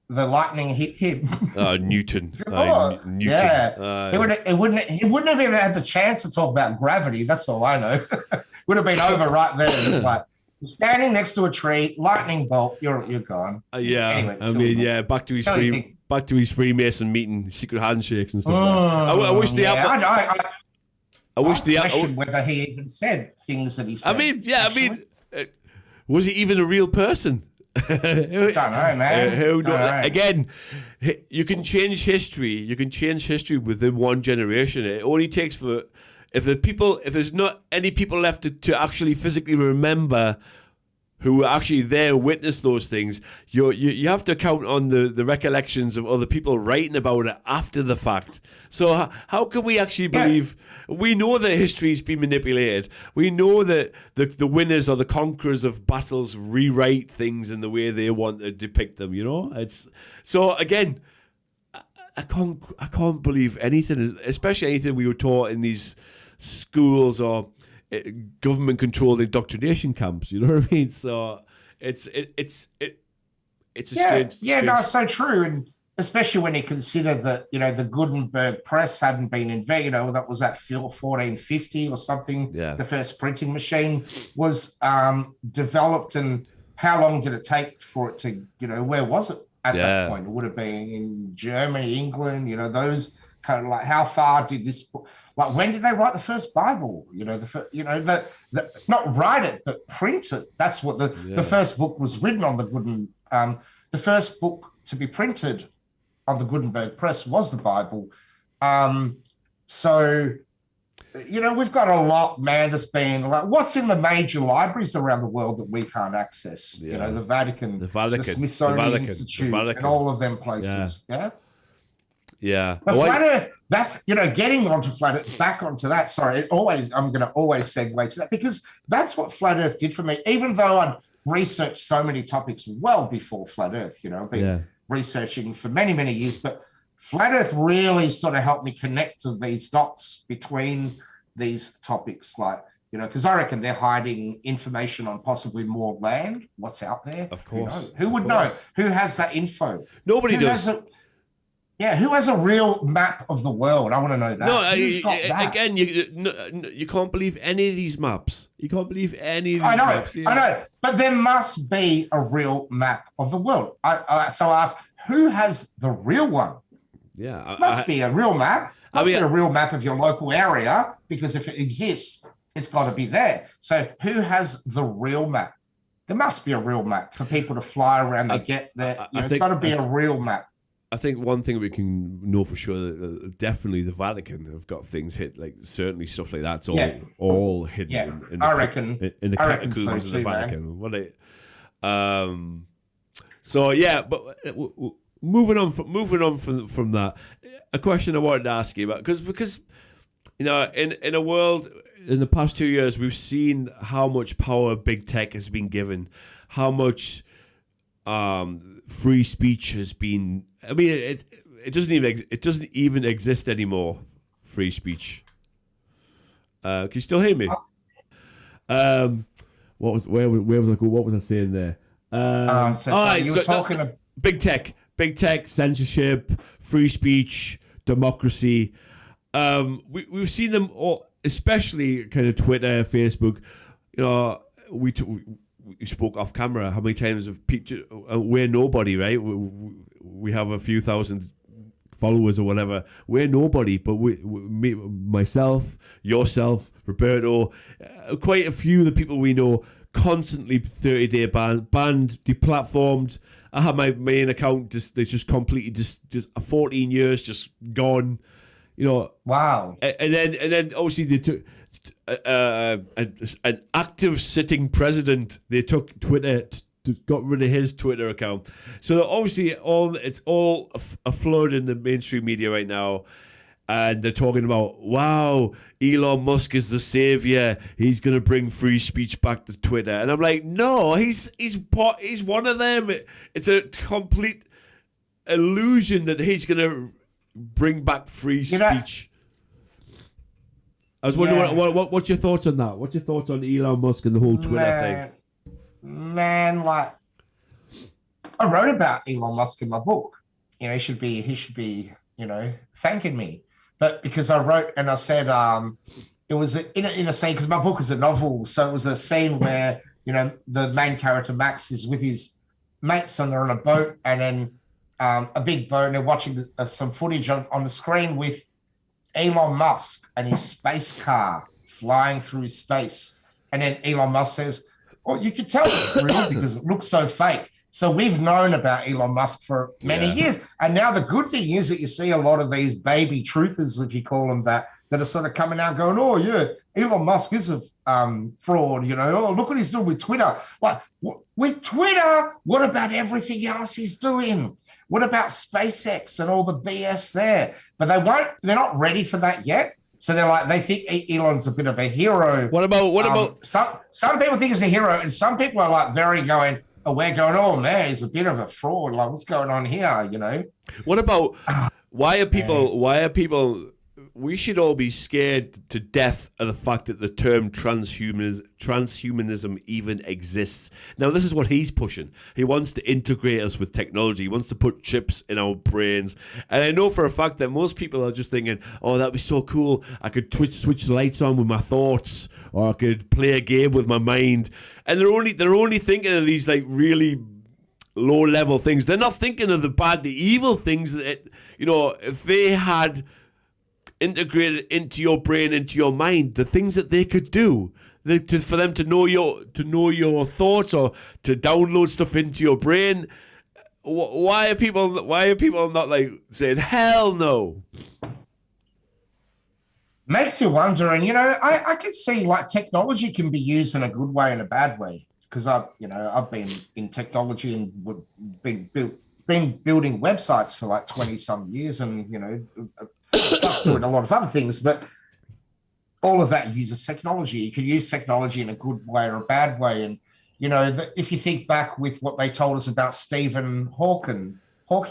lightning hit him? Newton. Newton. Yeah. He wouldn't have even had the chance to talk about gravity. That's all I know. Would have been over right there. It's like, you're standing next to a tree, lightning bolt, you're gone. Yeah. Anyway, back to his Freemason meeting, secret handshakes and stuff like that. I wish the I question whether he even said things that he said. Was he even a real person? I don't know, man. Again, you can change history. You can change history within one generation. It only takes for if there's not any people left to actually physically remember who were actually there, witnessed those things. You have to count on the recollections of other people writing about it after the fact. So how can we actually believe? We know that history's been manipulated. We know that the winners or the conquerors of battles rewrite things in the way they want to depict them. You know, it's so again. I can't believe anything, especially anything we were taught in these schools or government-controlled indoctrination camps. You know what I mean? So it's a strange. No, it's so true, and especially when you consider that the Gutenberg press hadn't been invented. That was at 1450 or something. Yeah. The first printing machine was developed, and how long did it take for it to? Where was it at that point? It would have been in Germany, England. Those kind of how far did this? When did they write the first Bible? Not write it, but print it. That's what the first book was written on the the first book to be printed on the Gutenberg press was the Bible. So we've got a lot, man, that's been what's in the major libraries around the world that we can't access? The Vatican, the Smithsonian Institute, and all of them places. Yeah. But Flat Earth, that's, getting onto Flat Earth, back onto that, sorry, I'm going to always segue to that, because that's what Flat Earth did for me, even though I'd researched so many topics well before Flat Earth, I've been researching for many, many years, but Flat Earth really sort of helped me connect to these dots between these topics, because I reckon they're hiding information on possibly more land, what's out there. Of course. Who would know? Who has that info? Nobody does. Who has a real map of the world? I want to know that. No, again, you can't believe any of these maps. You can't believe any of these maps. I know, but there must be a real map of the world. So I ask, who has the real one? Yeah, must be a real map. Must be a real map of your local area, because if it exists, it's got to be there. So who has the real map? There must be a real map for people to fly around and get there. It's got to be a real map. I think one thing we can know for sure that definitely the Vatican have got things hit, certainly stuff like that's all hidden in the catacombs of the Vatican. But moving on from that, a question I wanted to ask you about, because in a world in the past 2 years we've seen how much power big tech has been given, how much free speech has been. I mean, it doesn't even exist anymore. Free speech. Can you still hear me? Where was I going? What was I saying there? You were talking about big tech, censorship, free speech, democracy. we've seen them all, especially kind of Twitter, Facebook. You know, we spoke off camera how many times have people, we're nobody, right? We have a few thousand followers or whatever. We're nobody, but me, myself, yourself, Roberto, quite a few of the people we know constantly 30-day banned, deplatformed. I have my main account it's just completely just 14 years just gone. You know, wow. And then obviously they took an active sitting president. They took Twitter, got rid of his Twitter account. So obviously it's all afloat in the mainstream media right now, and they're talking about, wow, Elon Musk is the savior. He's gonna bring free speech back to Twitter, and I'm like, no, he's one of them. It's a complete illusion that he's gonna bring back free speech. I was wondering, what's your thoughts on that? What's your thoughts on Elon Musk and the whole Twitter thing? Man, like, I wrote about Elon Musk in my book. You know, he should be, you know, thanking me. But because I wrote and I said, it was in a scene, because my book is a novel, so it was a scene where, you know, the main character Max is with his mates and they're on a boat, and then a big boat, and they're watching some footage on the screen with Elon Musk and his space car flying through space. And then Elon Musk says, well, you can tell it's real because it looks so fake. So we've known about Elon Musk for many years. And now the good thing is that you see a lot of these baby truthers, if you call them that are sort of coming out going, oh, yeah, Elon Musk is a fraud, you know. Oh, look what he's doing with Twitter. Like, with Twitter, what about everything else he's doing? What about SpaceX and all the BS there? But they're not ready for that yet. So they think Elon's a bit of a hero. What about some people think he's a hero, and some people are like very going, oh, we're going, oh man, he's a bit of a fraud. Like, what's going on here? You know? What about why are people we should all be scared to death of the fact that the term transhumanism even exists. Now, this is what he's pushing. He wants to integrate us with technology. He wants to put chips in our brains. And I know for a fact that most people are just thinking, oh, that'd be so cool. I could switch the lights on with my thoughts, or I could play a game with my mind. And they're only thinking of these like really low level things. They're not thinking of the evil things that, you know, if they had integrated into your brain, into your mind, the things that they could do, for them to know your thoughts, or to download stuff into your brain. Why are people not like saying hell no? Makes you wonder. And you know, I could see like technology can be used in a good way and a bad way, because I've been in technology and been building websites for like 20 some years, and you know, plus doing a lot of other things, but all of that uses technology. You can use technology in a good way or a bad way. And, you know, if you think back with what they told us about Stephen Hawkins, the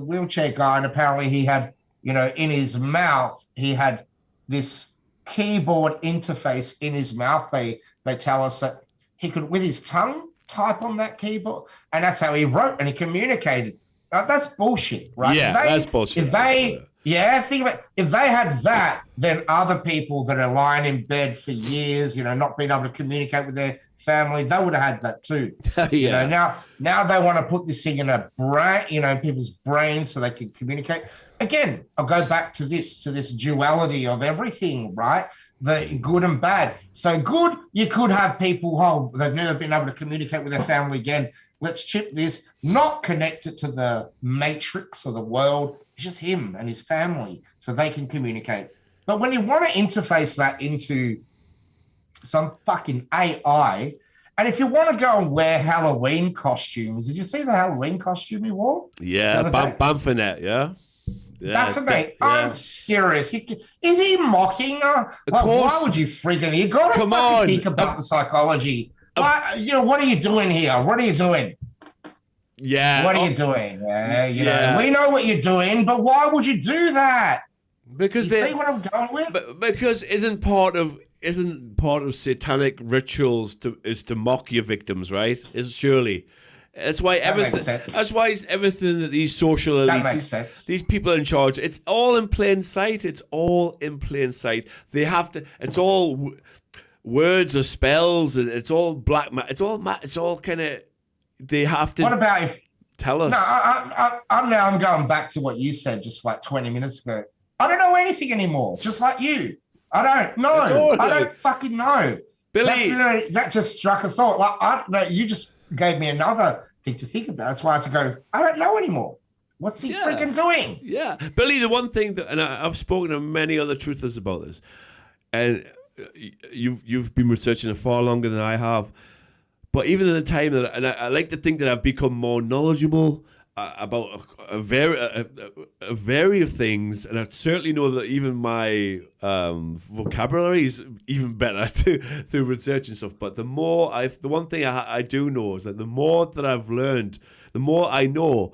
wheelchair guy, and apparently he had, you know, in his mouth, he had this keyboard interface in his mouth. They tell us that he could, with his tongue, type on that keyboard, and that's how he wrote and he communicated. That's bullshit, right? Yeah, that's bullshit. Think about it. If they had that, then other people that are lying in bed for years, you know, not being able to communicate with their family, they would have had that too. Yeah. You know, now they want to put this thing in a brain, you know, people's brains so they can communicate. Again, I'll go back to this duality of everything, right? The good and bad. So good, you could have people, they've never been able to communicate with their family again. Let's chip this, not connect it to the matrix or the world. It's just him and his family so they can communicate. But when you want to interface that into some fucking AI, and if you want to go and wear Halloween costumes, did you see the Halloween costume he wore? Yeah, Bamfonet, yeah. Baphomet, I'm serious. Is he mocking her? Why would you freaking? You got to think about the psychology. You know, what are you doing here? What are you doing? Yeah. What are you doing? You know, we know what you're doing, but why would you do that? Because you see what I'm going with? Because isn't part of satanic rituals to mock your victims, right? Is surely. That's why That makes everything. sense. That's why it's everything that these social That elites, makes these, sense. these people in charge, it's all in plain sight. It's all in plain sight. They have to. It's all words or spells. It's all black. It's all kind of. They have to. What about if? Tell us? No, I'm going back to what you said just like 20 minutes ago. I don't know anything anymore. Just like you, I don't know. I don't fucking know. Billy, that just struck a thought. Like you just gave me another thing to think about. That's why I had to go. I don't know anymore. What's he freaking doing? Yeah, Billy. The one thing that, and I've spoken to many other truthers about this, and you've been researching it far longer than I have. But even in the time that, and I like to think that I've become more knowledgeable about a variety of things, and I certainly know that even my vocabulary is even better through research and stuff. But the one thing I do know is that the more that I've learned, the more I know,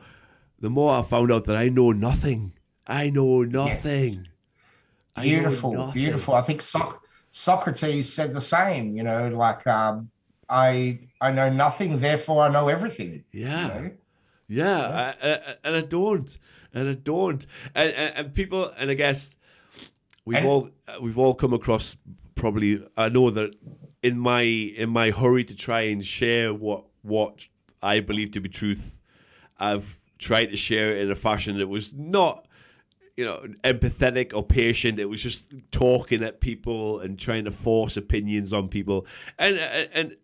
the more I found out that I know nothing. I know nothing. Yes. Beautiful, beautiful. I think Socrates said the same. You know, like I know nothing, therefore I know everything. Yeah. You know? Yeah, and I don't, and people, and I guess we've all come across probably. I know that in my hurry to try and share what I believe to be truth, I've tried to share it in a fashion that was not, empathetic or patient. It was just talking at people and trying to force opinions on people, and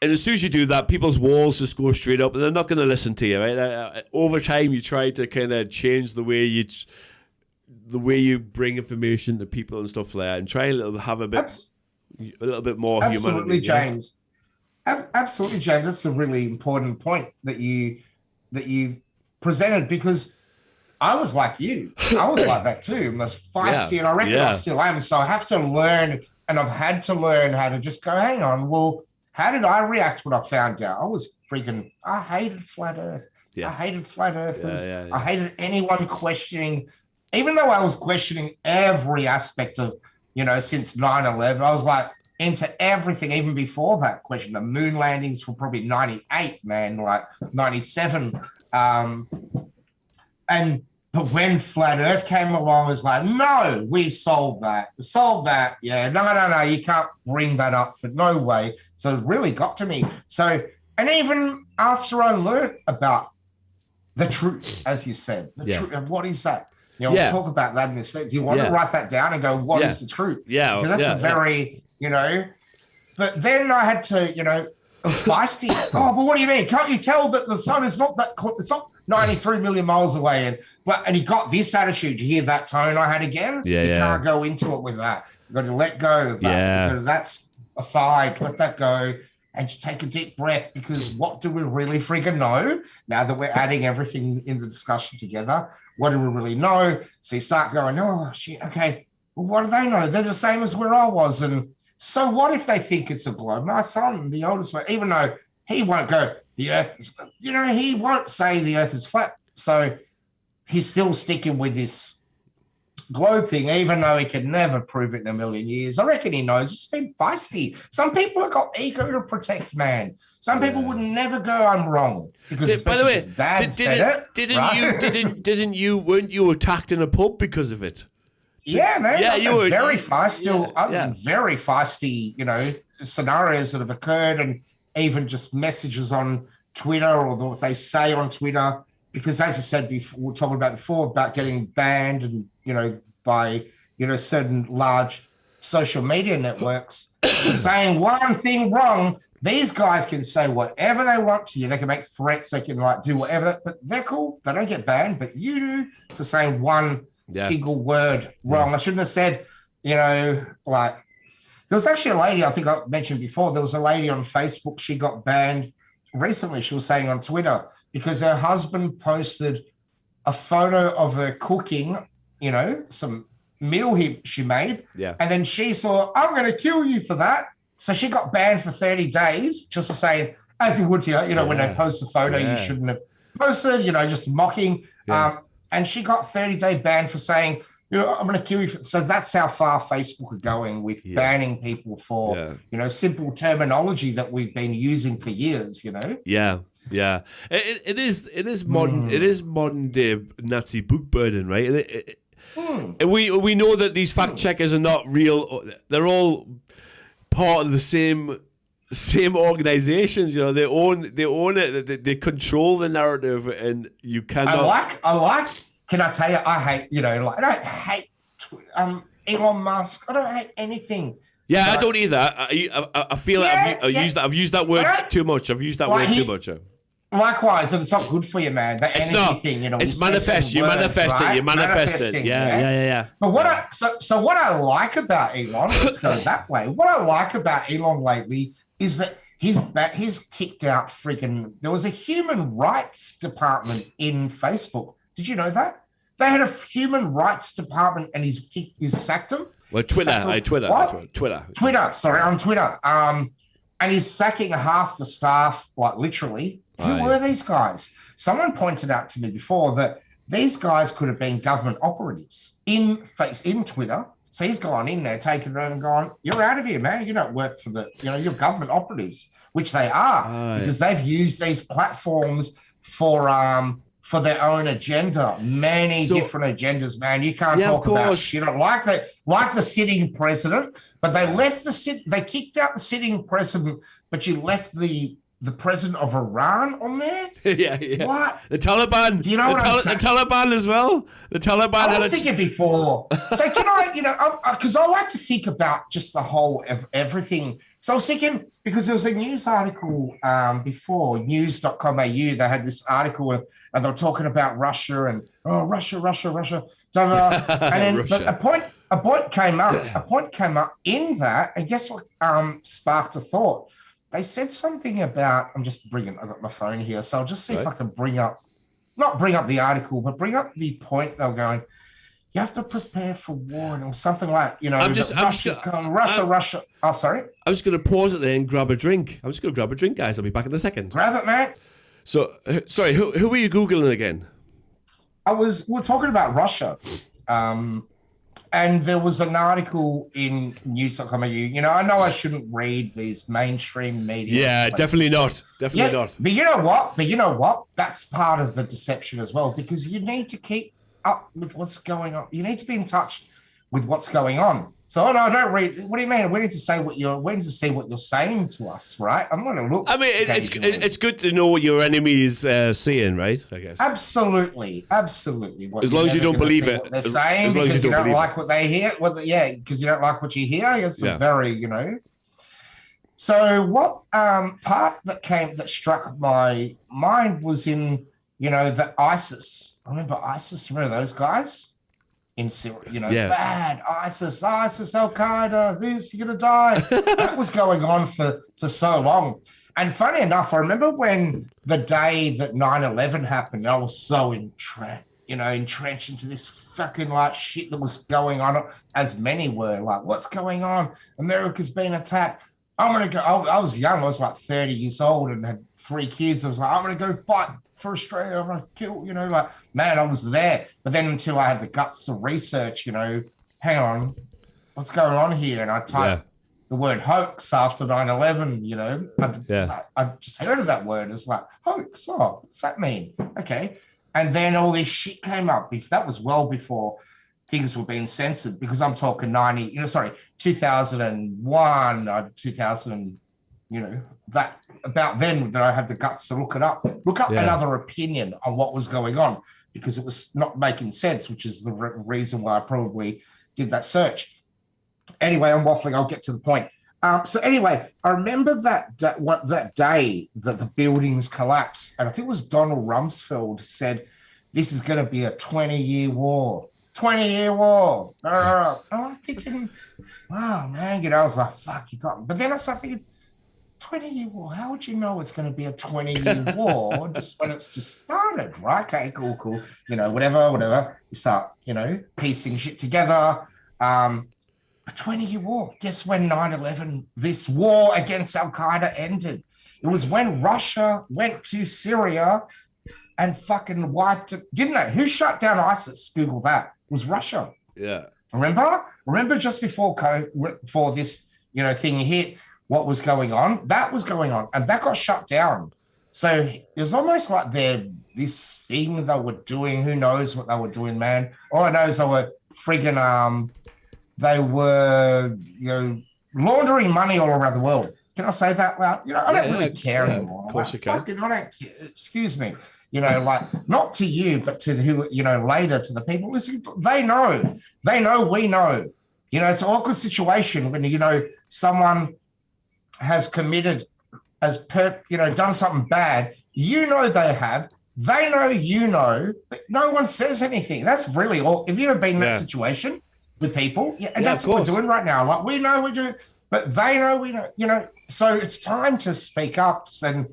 as soon as you do that, people's walls just go straight up, and they're not going to listen to you, right? Over time, you try to kind of change the way you bring information to people and stuff like that, and try a little bit more absolutely, humanity. James. Absolutely, James. That's a really important point that you presented, because I was like you. I was like that too. I was feisty, and I reckon I still am. So I have to learn, and I've had to learn how to just go, hang on, well, how did I react when I found out? I hated flat Earth. Yeah. I hated flat earthers. Yeah. I hated anyone questioning, even though I was questioning every aspect of, since 9/11, I was like into everything, even before that question. The moon landings were probably 98, man, like 97. But when flat Earth came along, it was like, no, we solved that. We solved that. Yeah, no, you can't bring that up for no way. So it really got to me. So, and even after I learned about the truth, as you said, the truth, and what is that? We'll talk about that in a second. Do you want to write that down and go, what is the truth? Yeah. Because that's a very, but then I had to, it was feisty. Oh, but what do you mean? Can't you tell that the sun is not that, it's not 93 million miles away, and he got this attitude. You hear that tone I had again? You can't go into it with that. You've got to let go of that. That's aside, let that go, and just take a deep breath, because what do we really freaking know now that we're adding everything in the discussion together? What do we really know? So you start going, oh, shit, okay, well, what do they know? They're the same as where I was. And so what if they think it's a globe? My son, the oldest one, even though he won't go, the Earth is, he won't say the Earth is flat. So he's still sticking with this globe thing, even though he could never prove it in a million years. I reckon he knows. It's been feisty. Some people have got ego to protect, man. Some people would never go, I'm wrong. Because by the way, weren't you attacked in a pub because of it? Yeah, man. You were very feisty. I've been very feisty, scenarios that have occurred, and even just messages on Twitter, or what they say on Twitter, because as I said before, we were talking about before, about getting banned and, by, certain large social media networks for saying one thing wrong. These guys can say whatever they want to you. They can make threats. They can do whatever, but they're cool. They don't get banned, but you do for saying one single word wrong. I shouldn't have said, there was actually a lady, I think I mentioned before, there was a lady on Facebook, she got banned recently, she was saying on Twitter, because her husband posted a photo of her cooking, some meal she made. Yeah. And then she saw, I'm going to kill you for that. So she got banned for 30 days just for saying, as you would to, when they post a photo you shouldn't have posted, just mocking. Yeah. And she got 30-day ban for saying, I'm going to kill you. So that's how far Facebook are going with banning people for, simple terminology that we've been using for years, Yeah. Yeah. It is modern day Nazi book burning, right? And we know that these fact checkers are not real. They're all part of the same organizations. They own it. They control the narrative, and you cannot. I like. Can I tell you? I hate. I don't hate Elon Musk. I don't hate anything. Yeah, I don't either. I feel like I've used that word too much. I've used that word too much. Likewise, and it's not good for you, man. That it's energy not. Thing, it's manifest. You manifest it. You manifest it. Yeah. But what I like about Elon, let's go that way. What I like about Elon lately is that he's kicked out freaking. There was a human rights department in Facebook. Did you know that? They had a human rights department, and he's sacked them. Well, Twitter. Sorry, on Twitter. And he's sacking half the staff, like literally. Who were these guys? Someone pointed out to me before that these guys could have been government operatives in Twitter. So he's gone in there, taken it over and gone, you're out of here, man. You don't work for you're government operatives, which they are, because they've used these platforms for their own agenda, many different agendas, man. You can't talk about shit. Like the sitting president, but they kicked out the sitting president, but you left the president of Iran on there? Yeah. What? The Taliban. Do you know the Taliban as well? The Taliban. I was thinking before. So can I, because I like to think about just the whole of everything. So I was thinking, because there was a news article before, news.com.au, they had this article and they were talking about Russia and, Russia. And then but a point came up in that, and guess what sparked a thought? They said something about, I've got my phone here, so I'll just see if I can not bring up the article, but bring up the point they were going, you have to prepare for war or something like, Russia. Oh, sorry. I'm just going to pause it there and grab a drink. I'm just going to grab a drink, guys. I'll be back in a second. Grab it, man. So, sorry, who were you Googling again? We're talking about Russia. And there was an article in news.com.au. I know I shouldn't read these mainstream media. Yeah, places. Definitely not. Definitely not. But you know what? That's part of the deception as well, because you need to keep up with what's going on. You need to be in touch with what's going on. So no, I don't read. What do you mean? We need to see what you're saying to us, right? I'm going to look. I mean, it's good to know what your enemy is saying, right? I guess. Absolutely. As long as you don't believe it. They're saying because you don't like what they hear. Because you don't like what you hear. It's very, So what part that struck my mind was in, the ISIS. I remember ISIS. Remember those guys? In Syria, bad ISIS, Al Qaeda, this, you're gonna die. That was going on for so long. And funny enough, I remember when the day that 9/11 happened, I was so entrenched into this fucking shit that was going on, as many were what's going on? America's being attacked. I'm gonna go. I was young. I was 30 years old and had 3 kids. I was I'm gonna go fight for Australia. I'm gonna kill. Man, I was there. But then until I had the guts to research, hang on, what's going on here? And I typed the word hoax after 9/11. I just heard of that word. It's hoax. Oh, what's that mean? Okay. And then all this shit came up. That was well before things were being censored, because I'm talking 2001, 2000, that about then that I had the guts to look up another opinion on what was going on, because it was not making sense, which is the reason why I probably did that search. Anyway, I'm waffling. I'll get to the point. So anyway, I remember that day that the buildings collapsed, and I think it was Donald Rumsfeld said, this is going to be a 20-year war. 20-year war. I'm thinking, wow, man, I was like, fuck, you got me. But then I started thinking, 20-year war, how would you know it's going to be a 20-year war just when it's just started, right? Okay, cool. Whatever. You start, piecing shit together. A 20-year war. Guess when 9/11, this war against Al Qaeda ended? It was when Russia went to Syria and fucking wiped it, didn't it? Who shut down ISIS? Google that. It was Russia. Yeah. Remember just before this, thing hit, what was going on? That was going on, and that got shut down. So it was almost like this thing they were doing. Who knows what they were doing, man? All I know is they were friggin' they were, laundering money all around the world. Can I say that? Well, I don't really care anymore. Of course you can. I don't care. Excuse me. Like not to you, but to who, later to the people. Listen, they know, we know. It's an awkward situation when, someone has committed, done something bad. They have. They know, but no one says anything. That's really all. Have you ever been in that situation with people? Yeah, and that's what we're doing right now. Like, we know we do, but they know we know. So it's time to speak up and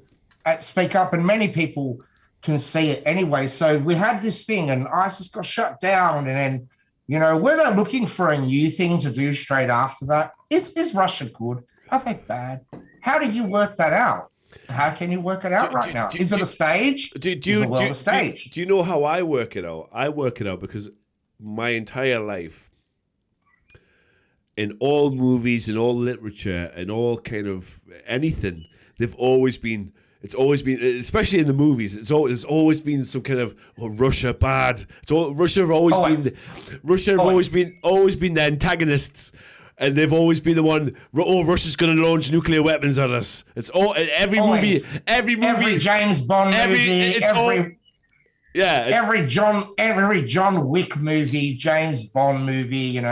many people can see it anyway. So we had this thing, and ISIS got shut down, and then were they looking for a new thing to do straight after that? Is Russia good? Are they bad? How do you work that out? How can you work it out right now? Is it a stage? Is the world a stage? Do you know how I work it out? I work it out because my entire life, in all movies, in all literature, in all kind of anything, it's always been, especially in the movies, there's always been some kind of Russia bad. Russia have always been the antagonists. And they've always been the one. Russia's going to launch nuclear weapons at us. It's all every movie, every James Bond movie, every John Wick movie, James Bond movie. And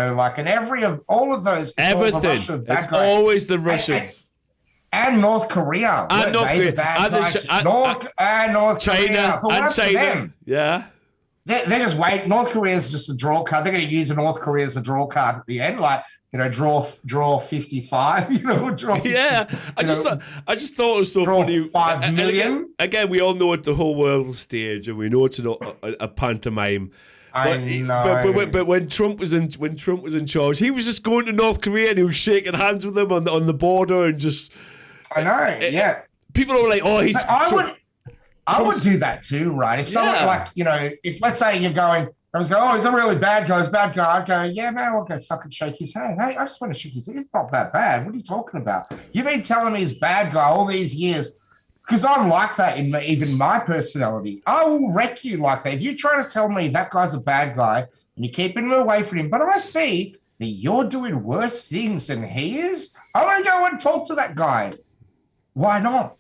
all of those. Everything. It's always the Russians. And North Korea. And North Korea. North China. Korea. And China. Yeah. They just wait. North Korea is just a draw card. They're going to use North Korea as a draw card at the end, draw 55. Draw. 50, yeah, I just thought it was so funny. 5 million. Again, we all know it's the whole world stage, and we know it's a pantomime. But when Trump was in charge, he was just going to North Korea and he was shaking hands with them on the border and just. I know. People are like, oh, he's. I would do that too, right? If someone if let's say you're going, I was going, oh, he's a really bad guy. He's a bad guy. I'd go, yeah, man, I'll go fucking shake his hand. Hey, I just want to shake his hand. He's not that bad. What are you talking about? You've been telling me he's a bad guy all these years. Because I'm like that in even my personality. I will wreck you like that. If you're trying to tell me that guy's a bad guy and you're keeping him away from him, but I see that you're doing worse things than he is, I'm going to go and talk to that guy. Why not?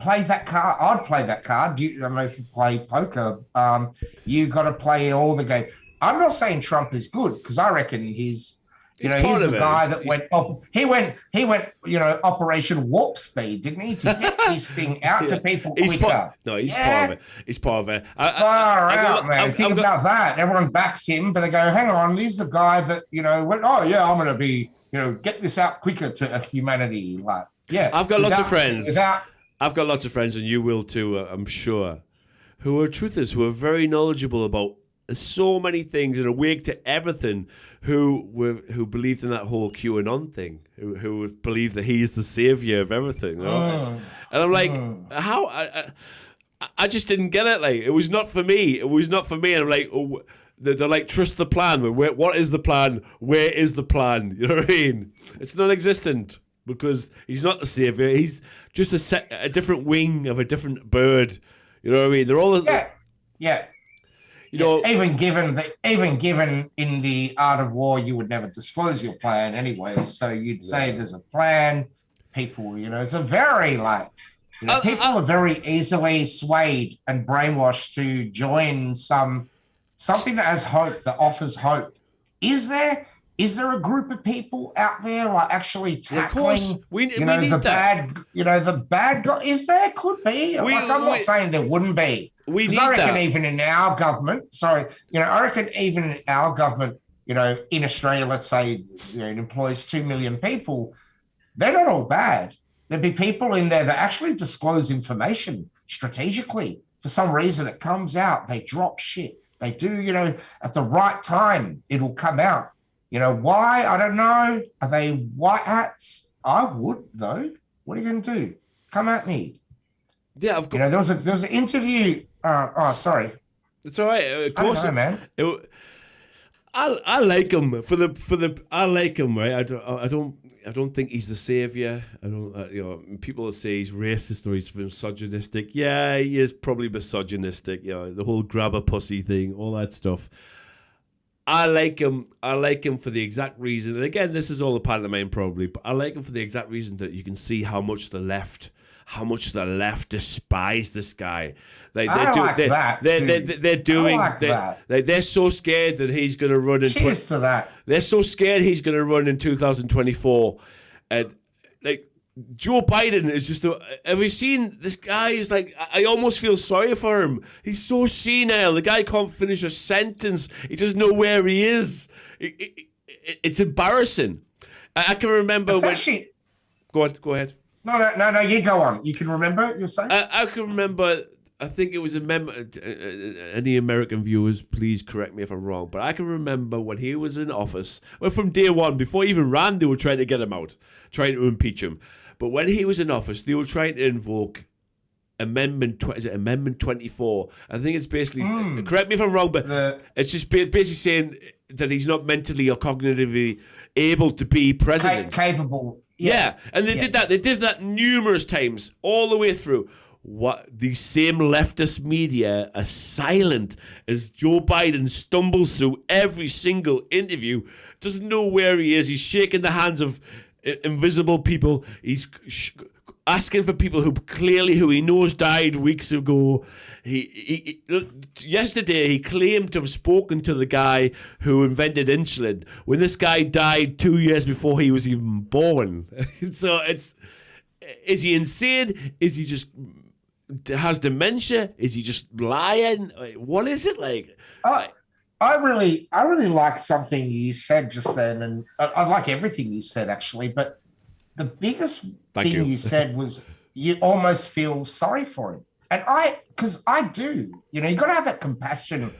Play that card. I'd play that card. I don't know if you play poker. You got to play all the game. I'm not saying Trump is good because I reckon he's the guy that went off. He went. Operation Warp Speed, didn't he, to get this thing out to people quicker? He's part of it. He's part of it. Far out, man. Think about that. Everyone backs him, but they go, "Hang on, he's the guy that went. Oh yeah, I'm going to be get this out quicker to humanity." Like, yeah, I've got lots of friends. I've got lots of friends, and you will too, I'm sure, who are truthers, who are very knowledgeable about so many things and awake to everything, who believed in that whole QAnon thing, who believed that he is the savior of everything. And I'm like, how? I just didn't get it. Like, it was not for me. It was not for me. And I'm like, oh, they're like, trust the plan. What is the plan? Where is the plan? You know what I mean? It's non-existent. Because he's not the savior, he's just a different wing of a different bird. You know what I mean? They're all yeah. Even given in the art of war, you would never disclose your plan anyway. So you'd say there's a plan. People, it's a very people are very easily swayed and brainwashed to join something that has hope, that offers hope. Is there a group of people out there actually tackling, the bad guy? Is there? Could be. I'm not saying there wouldn't be. I reckon even in our government, I reckon even in our government, in Australia, let's say, it employs 2 million people, they're not all bad. There'd be people in there that actually disclose information strategically. For some reason, it comes out. They drop shit. They do, at the right time, it'll come out. Why? I don't know. Are they white hats? I would, though. What are you going to do? Come at me. Yeah, I've got... there was an interview. Sorry. It's all right. Of course. I don't know, man. I like him I like him, right? I don't think he's the savior. I don't people say he's racist or he's misogynistic. Yeah, he is probably misogynistic. The whole grab a pussy thing, all that stuff. I like him for the exact reason, and again, this is all a pantomime probably, but I like him for the exact reason that you can see how much the left despise this guy. They're so scared that he's going to run in. Cheers to that. They're so scared he's going to run in 2024, and like Joe Biden is just. Have you seen this guy? Is like I almost feel sorry for him. He's so senile. The guy can't finish a sentence. He doesn't know where he is. It's embarrassing. I can remember when. Go ahead. No, you go on. You can remember, you're saying? I can remember, I think it was any American viewers, please correct me if I'm wrong, but I can remember when he was in office, well, from day one, before he even ran, they were trying to get him out, trying to impeach him. But when he was in office, they were trying to invoke Amendment 24. I think it's basically, correct me if I'm wrong, but it's just basically saying that he's not mentally or cognitively able to be president. Capable. Yeah, and they did that. They did that numerous times, all the way through. What these same leftist media are silent as Joe Biden stumbles through every single interview, doesn't know where he is. He's shaking the hands of invisible people. He's asking for people who he knows died weeks ago. Yesterday he claimed to have spoken to the guy who invented insulin when this guy died 2 years before he was even born. So is he insane? Is he just has dementia? Is he just lying? What is it like? I really like something you said just then, and I like everything you said actually, but the biggest thing you said was you almost feel sorry for him. And because I do, you got to have that compassion.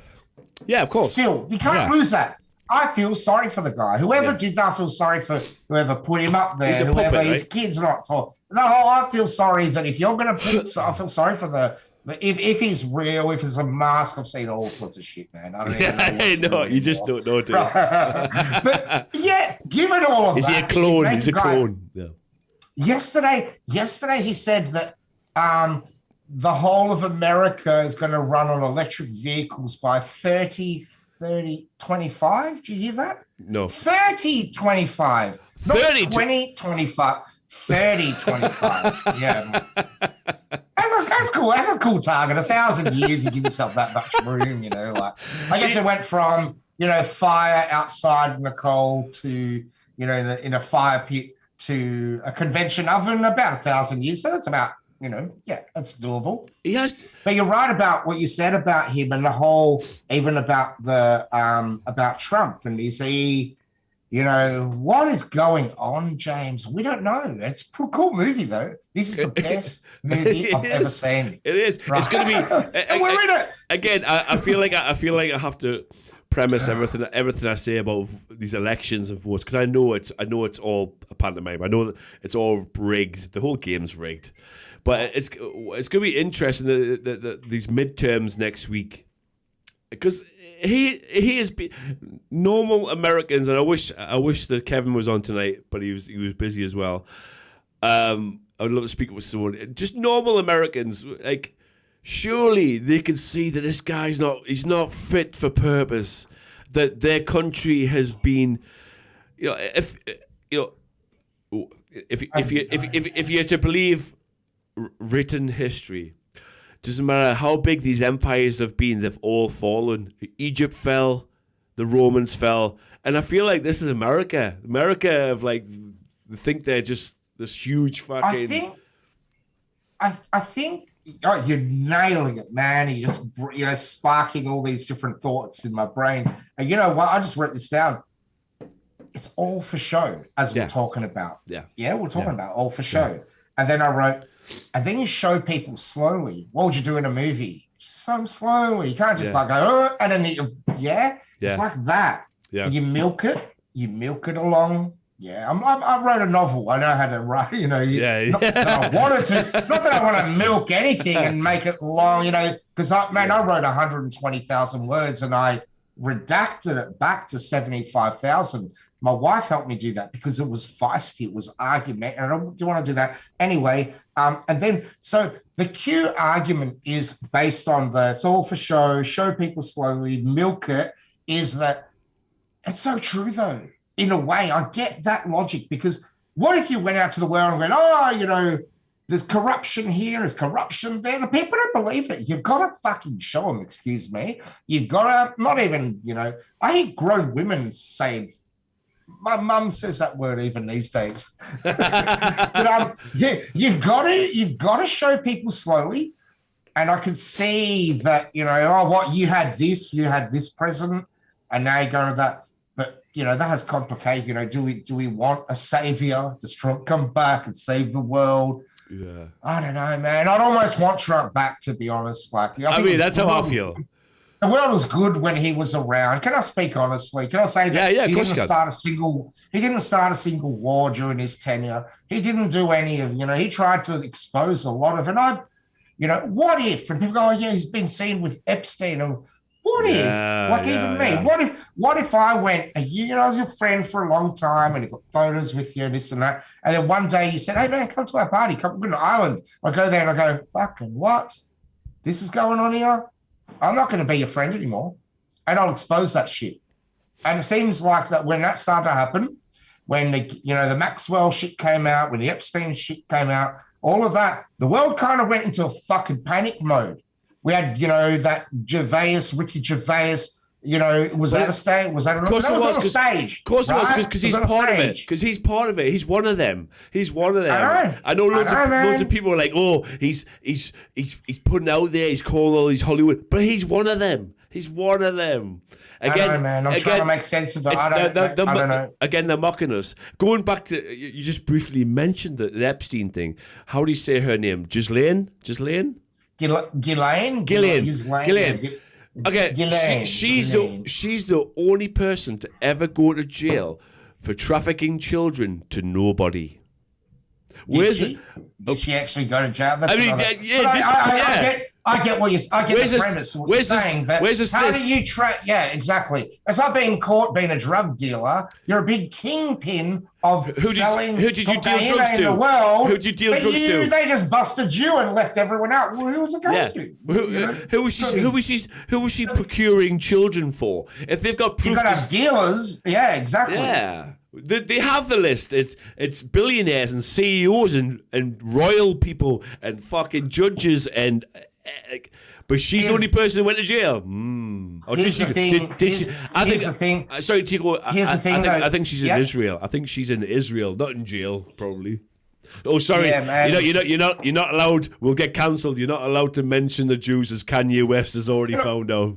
Yeah, of course. Still, you can't lose that. I feel sorry for the guy. Whoever did that, I feel sorry for whoever put him up there. Whoever his kid's not taught. No, I feel sorry that if you're going to I feel sorry for if he's real, if it's a mask. I've seen all sorts of shit, man. I don't even know. You just don't know, do you? But yeah, given all of that. Is he a clone? He's a clone. Yeah. Yesterday he said that the whole of America is going to run on electric vehicles by 2025. Did you hear that? No. 3025. 2025. 3025. Yeah. That's cool. That's a cool target. 1,000 years, you give yourself that much room, like. I guess it went from, fire outside in the cold to, in a fire pit to a convention oven, about 1,000 years. So that's about, that's doable. But you're right about what you said about him and the whole, even about about Trump. And is he, what is going on, James? We don't know. It's a cool movie, though. This is the best movie I've ever seen. It is. Right? It's going to be. And we're in it. Again, I feel like I have to premise everything I say about these elections and votes because I know it's all a pantomime. I know that it's all rigged. The whole game's rigged. But it's going to be interesting these midterms next week. Because he is normal Americans, and I wish that Kevin was on tonight, but he was busy as well. I would love to speak with someone. Just normal Americans, like surely they can see that this guy's he's not fit for purpose. That their country has been, if you're to believe written history. Doesn't matter how big these empires have been, they've all fallen. Egypt fell, the Romans fell, and I feel like this is America. America of they think they're just this huge fucking. I think you're nailing it, man. You just sparking all these different thoughts in my brain. And you know what? I just wrote this down. It's all for show, as we're talking about. Yeah, we're talking about all for show. Yeah. And then I wrote, and then you show people slowly. What would you do in a movie? So slowly. You can't just go, oh, and then it's like that. Yeah. You milk it along. Yeah, I wrote a novel. I know how to write, Not that I wanted to. Not that I want to milk anything and make it long, because I wrote 120,000 words and I redacted it back to 75,000. My wife helped me do that because it was feisty, it was argument, and I don't want to do that anyway. And then, so the Q argument is based on it's all for show people slowly, milk it, is that it's so true though. In a way, I get that logic, because what if you went out to the world and went, oh, there's corruption here, there's corruption there. The people don't believe it. You've got to fucking show them, excuse me. You've got to, not even, I hear grown women say, my mum says that word even these days. But yeah, you've got to show people slowly. And I can see that, you had this president, and now you're going to that. But, that has complicated. Do we want a savior? Does Trump come back and save the world? Yeah. I don't know, man. I'd almost want Trump back, to be honest. I mean, that's how I feel. The world was good when he was around. Can I speak honestly? Can I say that he didn't start a single war during his tenure? He didn't do any of, he tried to expose a lot of it. What if? And people go, oh yeah, he's been seen with Epstein. And what if? Even me. Yeah. What if I went a year, I was your friend for a long time, and you got photos with you and this and that, and then one day you said, hey man, come to our party, come to an island. I go there and I go, fucking what? This is going on here? I'm not going to be your friend anymore. And I'll expose that shit. And it seems like that when that started to happen, when the Maxwell shit came out, when the Epstein shit came out, all of that, the world kind of went into a fucking panic mode. We had, that Ricky Gervais, was that a stage? Was that on a stage? Of course it was, because he's part of it. Because he's part of it. He's one of them. I know loads of people are like, oh, he's putting out there, he's calling all these Hollywood, but he's one of them. He's one of them. Again, I don't know, man. I'm trying to make sense of it. I don't know. Again, they're mocking us. Going back to, you just briefly mentioned the Epstein thing. How do you say her name? Ghislaine? Ghislaine. Okay, she's the only person to ever go to jail for trafficking children to nobody. Did she actually go to jail? I get the premise of what you're saying, but how do you track? Yeah, exactly. It's like being caught being a drug dealer. You're a big kingpin of selling who did you deal drugs to? The world. Who did you deal drugs to? They just busted you and left everyone out. Well, who was it going to? Who was she procuring children for? If they've got proof, you got to have dealers. Yeah, exactly. Yeah. They have the list. It's billionaires and CEOs and royal people and fucking judges and. But she's the only person who went to jail. Here's the thing. Sorry, Tico. I think she's in Israel. I think she's in Israel, not in jail, probably. Oh, sorry. Yeah, man. You're not allowed. We'll get cancelled. You're not allowed to mention the Jews, as Kanye West has already found out.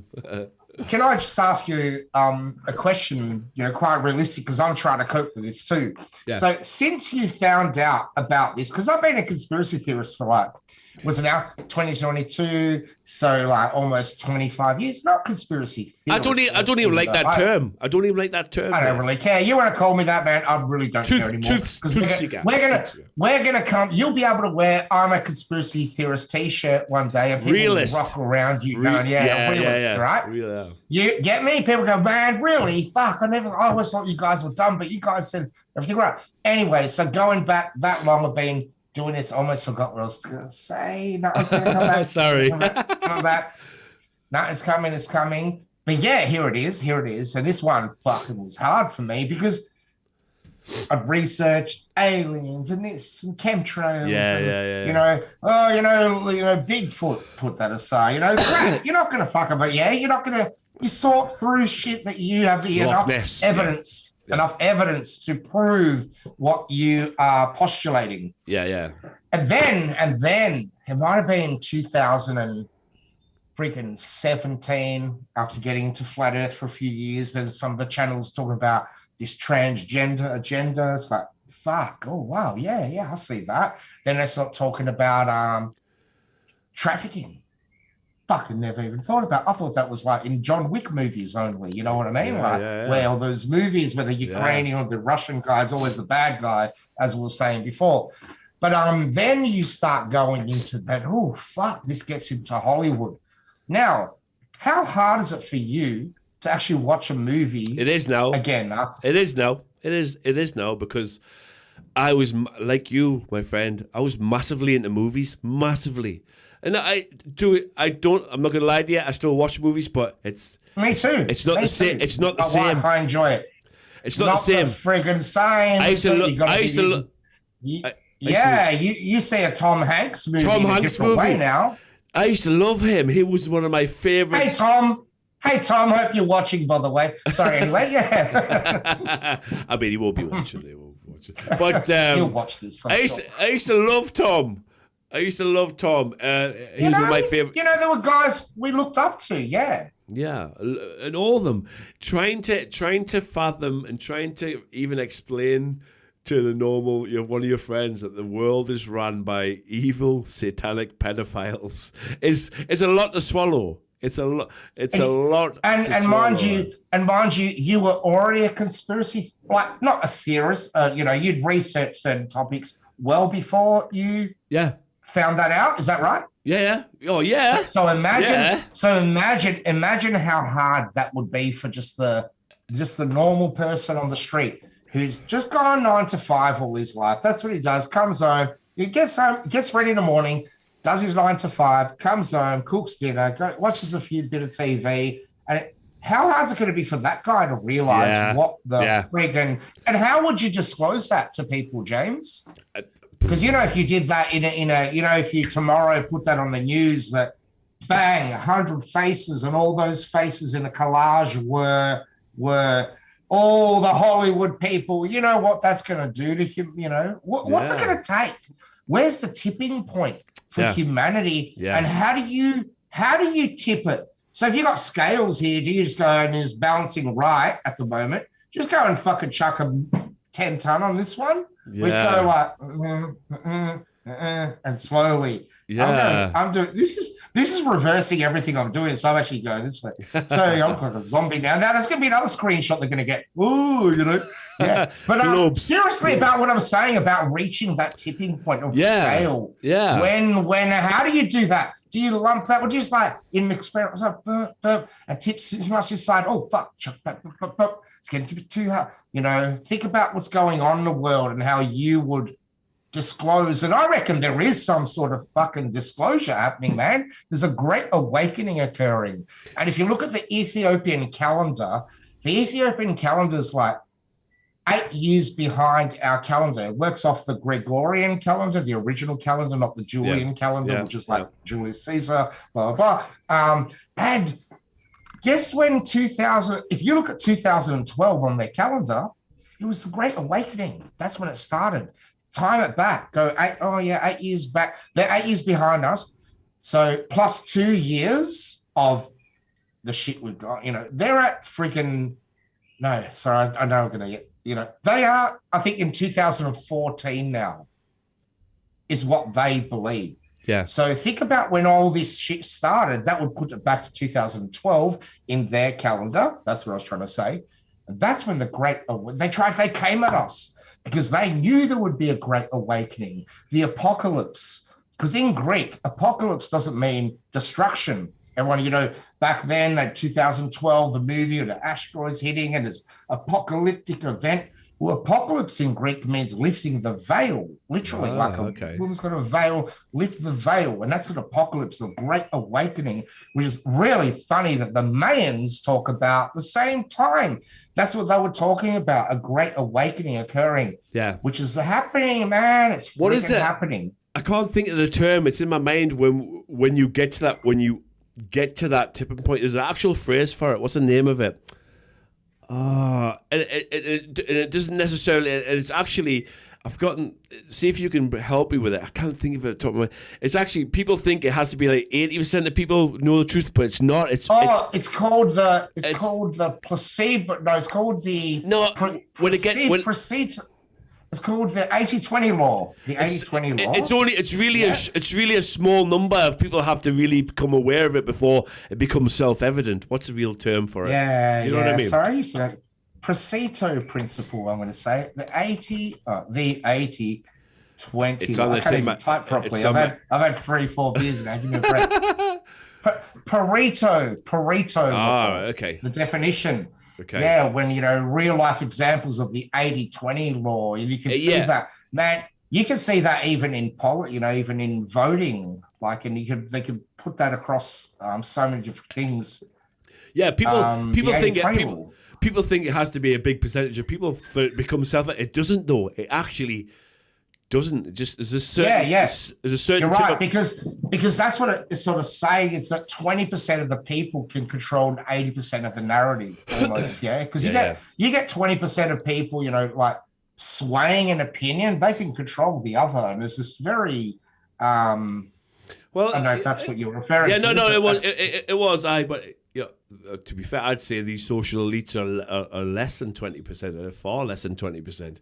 Can I just ask you a question? Quite realistic, because I'm trying to cope with this too. Yeah. So since you found out about this, because I've been a conspiracy theorist for was it now 2022? So almost 25 years. Not conspiracy theorist. I don't even like that term. I don't even like that term. I don't really care. You want to call me that, man? I really don't care anymore. We're gonna come. You'll be able to wear "I'm a conspiracy theorist" T-shirt one day, and people will rock around you going, realist, right? Yeah. You get me? People go, man, really? Fuck! I always thought you guys were dumb, but you guys said everything right. Anyway, so going back that long, I've been doing this, almost forgot what I was going to say. No, sorry. No, it's coming. But yeah, here it is. And this one fucking was hard for me because I've researched aliens and this and chemtrails. Yeah. Bigfoot, put that aside. You're not going to fuck about, you're not going to, you sort through shit that you have enough evidence. Yeah. Enough evidence to prove what you are postulating. Yeah. And then it might have been 2017 after getting into flat Earth for a few years. Then some of the channels talking about this transgender agenda. It's like, fuck, oh wow, yeah, I see that. Then they start talking about trafficking. Fucking never even thought about. I thought that was in John Wick movies only. You know what I mean? Where all those movies where the Ukrainian or the Russian guy is always the bad guy, as we were saying before. But then you start going into that. Oh fuck! This gets into Hollywood. Now, how hard is it for you to actually watch a movie. It is now. Again. It is now. It is now because I was like you, my friend. I was massively into movies, massively, and I'm not gonna lie to you. I still watch movies, but me too. It's not the same. It's not the same. I enjoy it. It's not the same. Friggin' same. I used to look. You see a Tom Hanks movie Tom in a Hanks different movie way now. I used to love him. He was one of my favorites. Hey Tom, hope you're watching, by the way. Sorry, anyway, yeah. I mean, he won't be watching. He won't watch it. But he'll watch this. I used to love Tom. He was one of my favorite. You know, there were guys we looked up to. Yeah. Yeah, and all of them trying to fathom and trying to even explain to the normal, one of your friends that the world is run by evil, satanic pedophiles is a lot to swallow. It's a lot. It's a lot. And mind you, you were already a conspiracy, like not a theorist. You'd researched certain topics well before you found that out. Is that right? Yeah. Oh yeah. So imagine how hard that would be for just the normal person on the street who's just gone 9 to 5 all his life. That's what he does. Comes home, he gets home, gets ready in the morning, does his 9 to 5, comes home, cooks dinner, watches a bit of TV, and how hard is it going to be for that guy to realize what the friggin'? And how would you disclose that to people, James? Because if you did that in a if you tomorrow put that on the news that bang 100 faces and all those faces in a collage were all the Hollywood people, you know what that's going to do to him? What's it going to take? Where's the tipping point for humanity? Yeah. And how do you tip it? So if you got scales here, do you just go and it's balancing right at the moment? Just go and fucking chuck a 10 ton on this one. Yeah. We just go like and slowly. Yeah. I'm doing this is reversing everything I'm doing. So I'm actually going this way. So I'm like a zombie now. Now there's gonna be another screenshot they're gonna get. Ooh, Yeah. But seriously about what I'm saying about reaching that tipping point of scale. Yeah. When how do you do that? Do you lump that? Would you just like in an experiment, and tip too much aside? Oh fuck, chuck back, it's getting to be too hard. Think about what's going on in the world and how you would disclose. And I reckon there is some sort of fucking disclosure happening, man. There's a great awakening occurring. And if you look at the Ethiopian calendar is like 8 years behind our calendar. It works off the Gregorian calendar, the original calendar, not the Julian calendar, which is like Julius Caesar, blah, blah, blah. And guess when if you look at 2012 on their calendar, it was the Great Awakening. That's when it started. Time it back. 8 years back. They're 8 years behind us. So plus 2 years of the shit we've got. They're at freaking, no, sorry, I know I'm going to get, they are, I think, in 2014 now, is what they believe. Yeah. So think about when all this shit started. That would put it back to 2012 in their calendar. That's what I was trying to say. And that's when they came at us because they knew there would be a great awakening, the apocalypse. Because in Greek, apocalypse doesn't mean destruction. Everyone, back then, at 2012, the movie of the asteroids hitting and this apocalyptic event. Well, apocalypse in Greek means lifting the veil, literally, woman's got a veil, lift the veil. And that's an apocalypse, a great awakening, which is really funny that the Mayans talk about the same time. That's what they were talking about, a great awakening occurring. Yeah. Which is happening, man. It's happening. I can't think of the term. It's in my mind when you get to that tipping point. There's an actual phrase for it. What's the name of it? And it doesn't necessarily. It's actually, I've forgotten. See if you can help me with it. I can't think of it at the top of my. It's actually, people think it has to be like 80% of people know the truth, but it's not. It's called the placebo. No, it's called the It's called the 80-20 law. The 80-20 law. It's really a small number of people have to really become aware of it before it becomes self-evident. What's the real term for it? Yeah, you know what I mean? Sorry, so Pareto principle. I'm going to say the 80-20. It's on I can't even type properly. I've had 3-4 beers now. Give me a break. Pareto. Ah, okay. The definition. Okay. Yeah, when real life examples of the 80-20 law, you can see that, man. You can see that even in even in voting, and they could put that across so many different things. Yeah, people think people think it has to be a big percentage of people for it to become self. It doesn't, though. It actually doesn't. It just there's a certain there's a certain. You're right, because that's what it is sort of saying. It's that 20% of the people can control 80% of the narrative, almost. Yeah, because you get 20% of people, like swaying an opinion, they can control the other, and there's this very. Well, I don't know if that's what you're referring to. Yeah, no, it was. But to be fair, I'd say these social elites are less than 20%, far less than 20%.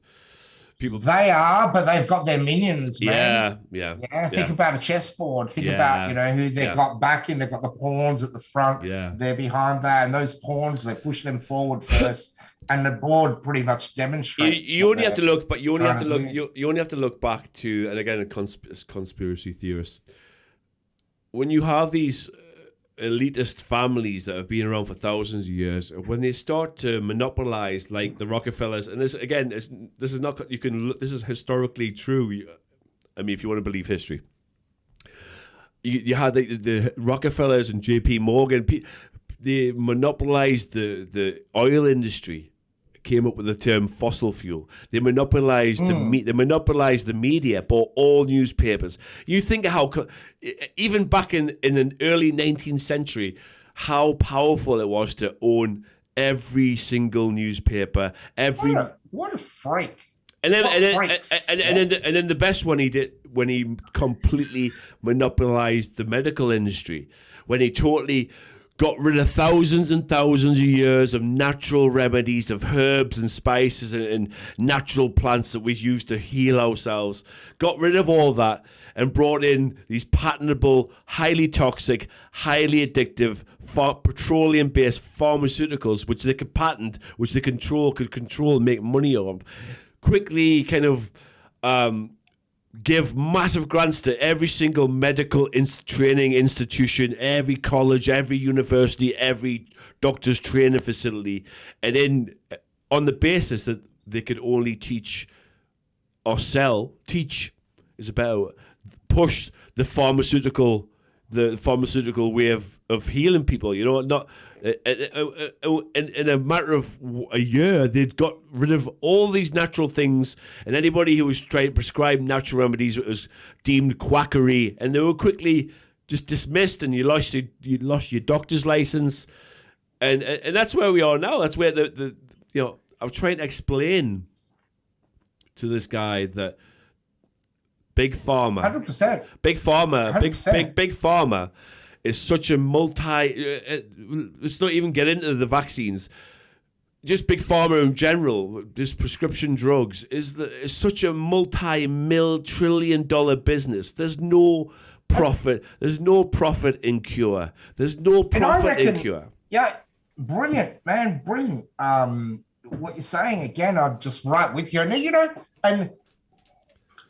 People, they are, but they've got their minions, man. Yeah. Think about a chessboard. Think about who they've got backing. They've got the pawns at the front. Yeah, they're behind that, and those pawns, they push them forward first, and the board pretty much demonstrates. You only have to look, but you only have to look. You only have to look back to, and again, a conspiracy theorist. When you have these elitist families that have been around for thousands of years, when they start to monopolize, like the Rockefellers, and this is historically true. I mean, if you want to believe history, you had the Rockefellers and J.P. Morgan. They monopolized the oil industry. Came up with the term fossil fuel. They monopolized the media, bought all newspapers. You think how even back in the early 19th century, how powerful it was to own every single newspaper. What a freak! And then the best one he did when he completely monopolized the medical industry, when he totally got rid of thousands and thousands of years of natural remedies, of herbs and spices and natural plants that we use to heal ourselves. Got rid of all that and brought in these patentable, highly toxic, highly addictive, petroleum-based pharmaceuticals, which they could patent, which they could control and make money of. Quickly kind of give massive grants to every single medical training institution, every college, every university, every doctor's training facility, and then on the basis that they could only teach is about push the pharmaceutical way of healing people. Not in a matter of a year, they'd got rid of all these natural things, and anybody who was trying to prescribe natural remedies was deemed quackery, and they were quickly just dismissed, and you lost your doctor's license, and that's where we are now. That's where I'm trying to explain to this guy that Big Pharma, 100%. Big Pharma is such a let's not even get into the vaccines. Just Big Pharma in general, just prescription drugs, is such a multi-trillion-dollar business. There's no profit. There's no profit in cure. There's no profit in cure. Yeah, brilliant, man, brilliant. What you're saying, again, I'm just right with you. And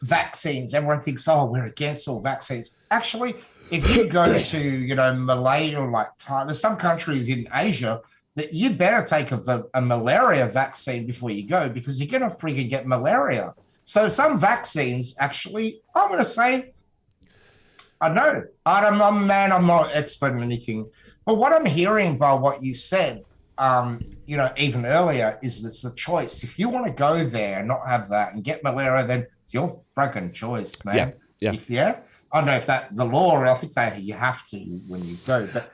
vaccines, everyone thinks, we're against all vaccines. Actually, if you go to, Malaysia or there's some countries in Asia that you better take a malaria vaccine before you go, because you're going to freaking get malaria. So some vaccines, actually, I'm going to say, I know, I'm not an expert in anything, but what I'm hearing by what you said, even earlier, is it's the choice. If you want to go there and not have that and get malaria, then it's your freaking choice, man. Yeah. I don't know if that the law, I think that you have to when you go, but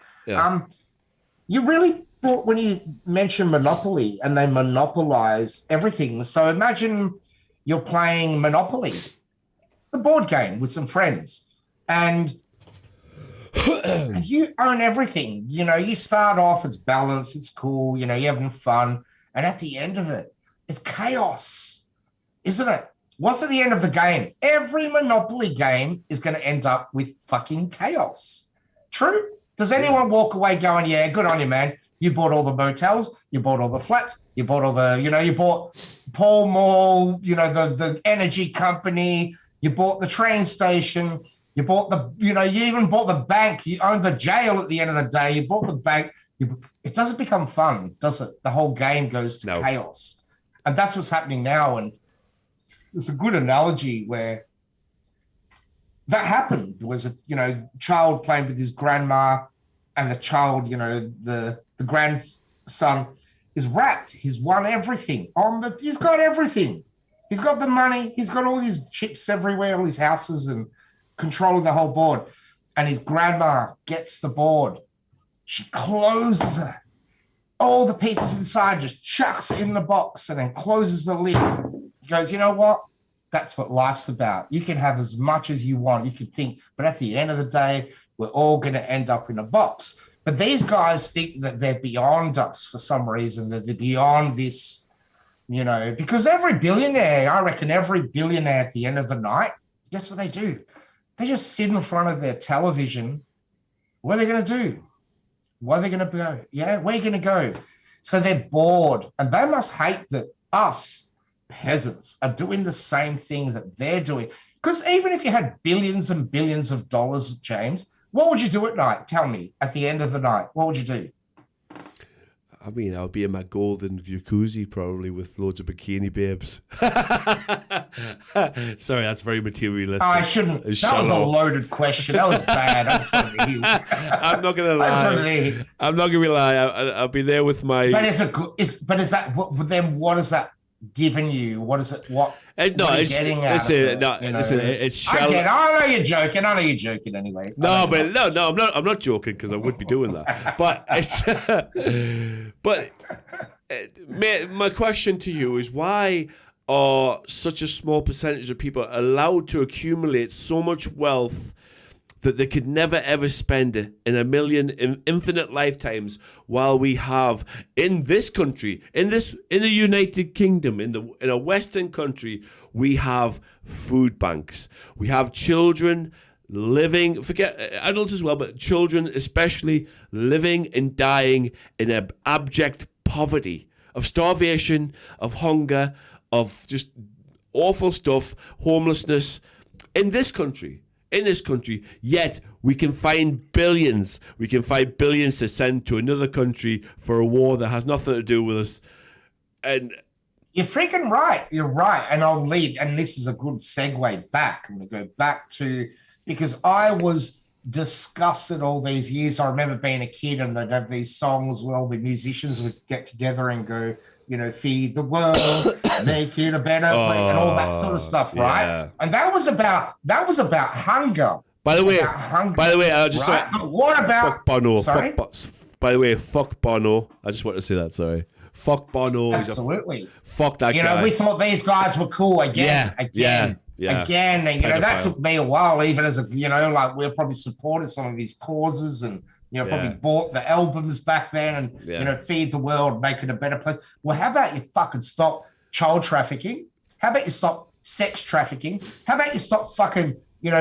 you really thought when you mentioned monopoly and they monopolize everything. So imagine you're playing Monopoly, the board game, with some friends, and you own everything. You start off, it's balanced, it's cool, you're having fun, and at the end of it, it's chaos, isn't it? What's at the end of the game? Every Monopoly game is going to end up with fucking chaos. True? Does anyone walk away going, yeah, good on you, man. You bought all the motels, you bought all the flats, you bought all the, you bought Pall Mall, the energy company, you bought the train station, You bought you even bought the bank. You owned the jail at the end of the day. You bought the bank. It doesn't become fun, does it? The whole game goes to chaos. And that's what's happening now. And there's a good analogy where that happened. There was a, child playing with his grandma, and the child, the grandson is wrapped. He's won everything. He's got everything. He's got the money. He's got all these chips everywhere, all these houses, and controlling the whole board. And his grandma gets the board. She closes it. All the pieces inside, just chucks it in the box and then closes the lid. He goes, you know what? That's what life's about. You can have as much as you want. You can think, but at the end of the day, we're all going to end up in a box. But these guys think that they're beyond us for some reason, that they're beyond this, because every billionaire at the end of the night, guess what they do? They just sit in front of their television. What are they going to do? Where are they going to go? Yeah, where are you going to go? So they're bored, and they must hate that us peasants are doing the same thing that they're doing. Because even if you had billions and billions of dollars, James, what would you do at night? Tell me, at the end of the night, what would you do? I mean, I'll be in my golden jacuzzi probably with loads of bikini babes. Sorry, that's very materialistic. I shouldn't. That was a loaded question. That was bad. I just wanted to hear. I'm not gonna lie. I'm not gonna lie. I'll be there with my. But is that? Then what is that giving you? What is it? What are you getting at? Listen, it's shallow. I know you're joking. I know you're joking anyway. No, I'm not joking because I would be doing that. But it's, my question to you is, why are such a small percentage of people allowed to accumulate so much wealth that they could never ever spend it in a million infinite lifetimes, while we have in this country, in the United Kingdom, in a Western country, we have food banks. We have children living, forget adults as well, but children especially, living and dying in abject poverty, of starvation, of hunger, of just awful stuff, homelessness in this country. Yet we can find billions. We can find billions to send to another country for a war that has nothing to do with us. And you're freaking right. You're right. And I'll lead. And this is a good segue back. I'm going to go back to, because I was disgusted all these years. I remember being a kid and they'd have these songs where all the musicians would get together and go, feed the world, make it a better place, and all that sort of stuff, right? Yeah. And that was about hunger. By the way, I just right? What about fuck Bono? Sorry? By the way, fuck Bono. I just want to say that. Sorry, fuck Bono. Absolutely. Fuck that guy. We thought these guys were cool again. Again. And, that took me a while, even as like we probably supported some of his causes and. Probably bought the albums back then and, feed the world, make it a better place. Well, how about you fucking stop child trafficking? How about you stop sex trafficking? How about you stop fucking,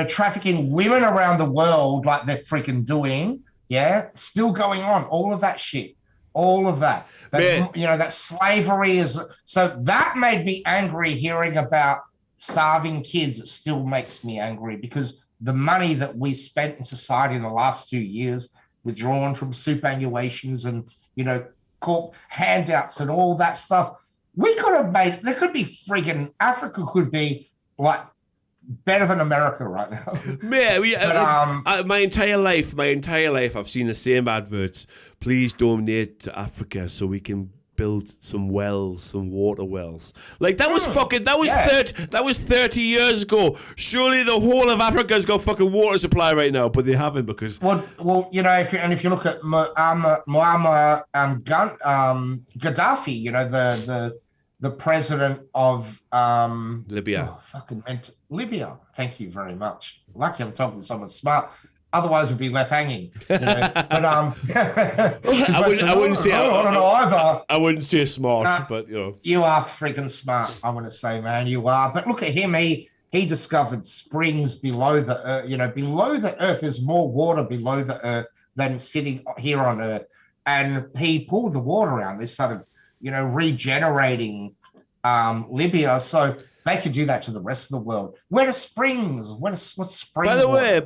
trafficking women around the world like they're freaking doing? Yeah, still going on. All of that shit. All of that. That slavery is. So that made me angry hearing about starving kids. It still makes me angry because the money that we spent in society in the last 2 years, withdrawn from superannuations and, corp handouts and all that stuff. We could have there could be friggin' Africa could be like better than America right now. Yeah, my entire life, I've seen the same adverts. Please donate to Africa so we can build some wells, some water wells. Like that was that was 30 years ago. Surely the whole of Africa's got fucking water supply right now, but they haven't because if you look at Muammar Gaddafi, the president of Libya. Libya. Thank you very much. Lucky I'm talking to someone smart. Otherwise, we'd be left hanging. But I wouldn't say either. I wouldn't say smart, but you are freaking smart. I want to say, man, you are. But look at him. He discovered springs below the earth. Below the earth, there's more water below the earth than sitting here on earth. And he pulled the water out. They started, regenerating Libya. So They could do that to the rest of the world. Where are springs? What's spring? By the way,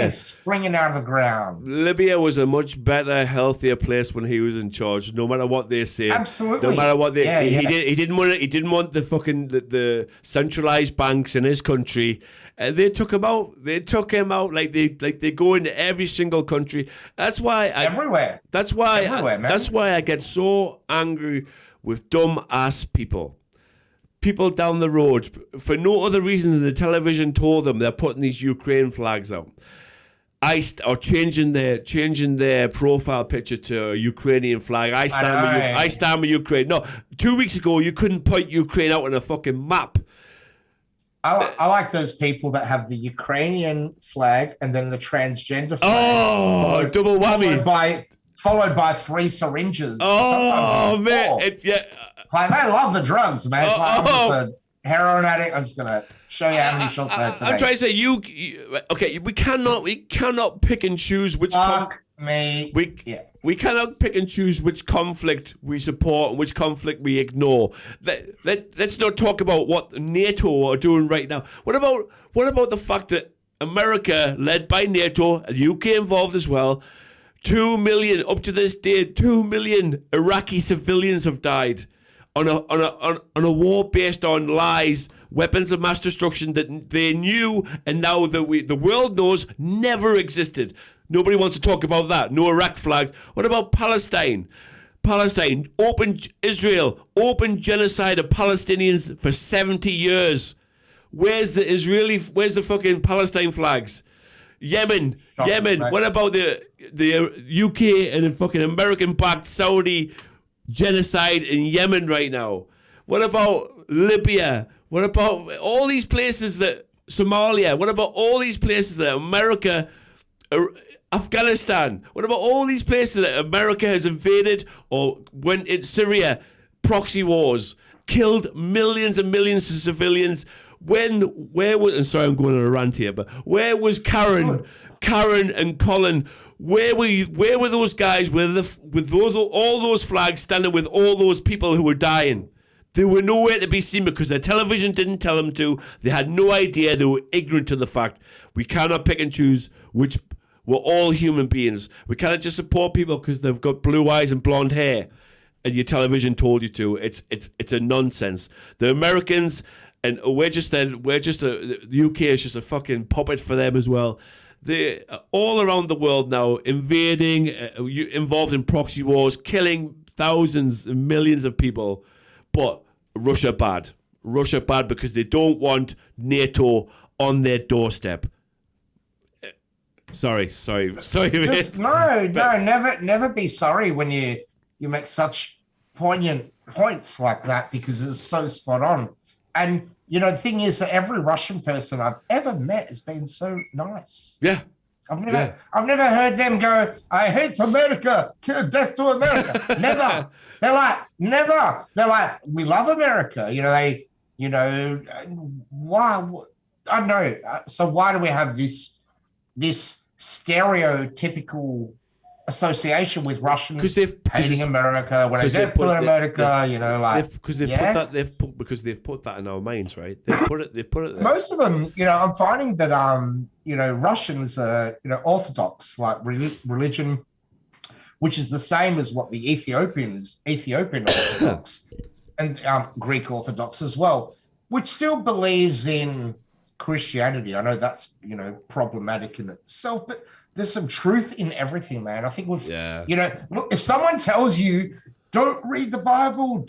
it's springing out of the ground. Libya was a much better, healthier place when he was in charge. No matter what they say, Absolutely. No matter what they, he didn't want the fucking the centralized banks in his country. They took him out. They took him out like they go into every single country. That's why everywhere. That's why man. That's why I get so angry with dumb ass people. People down the road, for no other reason than the television told them they're putting these Ukraine flags out. Or changing their profile picture to a Ukrainian flag. I stand with Ukraine. No, 2 weeks ago you couldn't put Ukraine out on a fucking map. I like those people that have the Ukrainian flag and then the transgender flag. Oh, double whammy. Followed by 3 syringes. Oh man, Like, they love the drugs, man. I'm just a heroin addict. I'm just gonna show you how many shots I had today. I'm trying to say okay. We cannot pick and choose which. We cannot pick and choose which conflict we support and which conflict we ignore. Let's not talk about what NATO are doing right now. What about the fact that America, led by NATO, the UK involved as well, 2 million up to this day, 2 million Iraqi civilians have died on a war based on lies, weapons of mass destruction that they knew and now that the world knows never existed. Nobody wants to talk about that. No Iraq flags. What about Palestine? Israel, open genocide of Palestinians for 70 years. Where's the fucking Palestine flags? Yemen. Right. What about the UK and the fucking American-backed Saudi genocide in Yemen right now? What about Libya? What about all these places Somalia? What about all these places that America, Afghanistan? What about all these places that America has invaded or went in Syria, proxy wars, killed millions and millions of civilians? And sorry, I'm going on a rant here, but where was Karen and Colin? Where were those guys with all those flags standing with all those people who were dying? They were nowhere to be seen because their television didn't tell them to. They had no idea. They were ignorant to the fact. We cannot pick and choose which. We're all human beings. We cannot just support people because they've got blue eyes and blonde hair, and your television told you to. It's a nonsense. The Americans. And the UK is just a fucking puppet for them as well. They're all around the world now, invading, involved in proxy wars, killing thousands and millions of people. But Russia bad because they don't want NATO on their doorstep. Sorry, mate. Never be sorry when you make such poignant points like that because it's so spot on. And the thing is that every Russian person I've ever met has been so nice. Yeah. I've never heard them go, I hate America, death to America. Never. They're like, never. They're like, we love America. Why? I don't know. So why do we have this stereotypical association with Russians hating America when they've put that in our minds, right? They've put it there. Most of them, I'm finding that Russians are Orthodox, like religion, which is the same as what the Ethiopian Orthodox and Greek Orthodox as well, which still believes in Christianity. I know that's problematic in itself, but there's some truth in everything, man. I think look, if someone tells you don't read the Bible,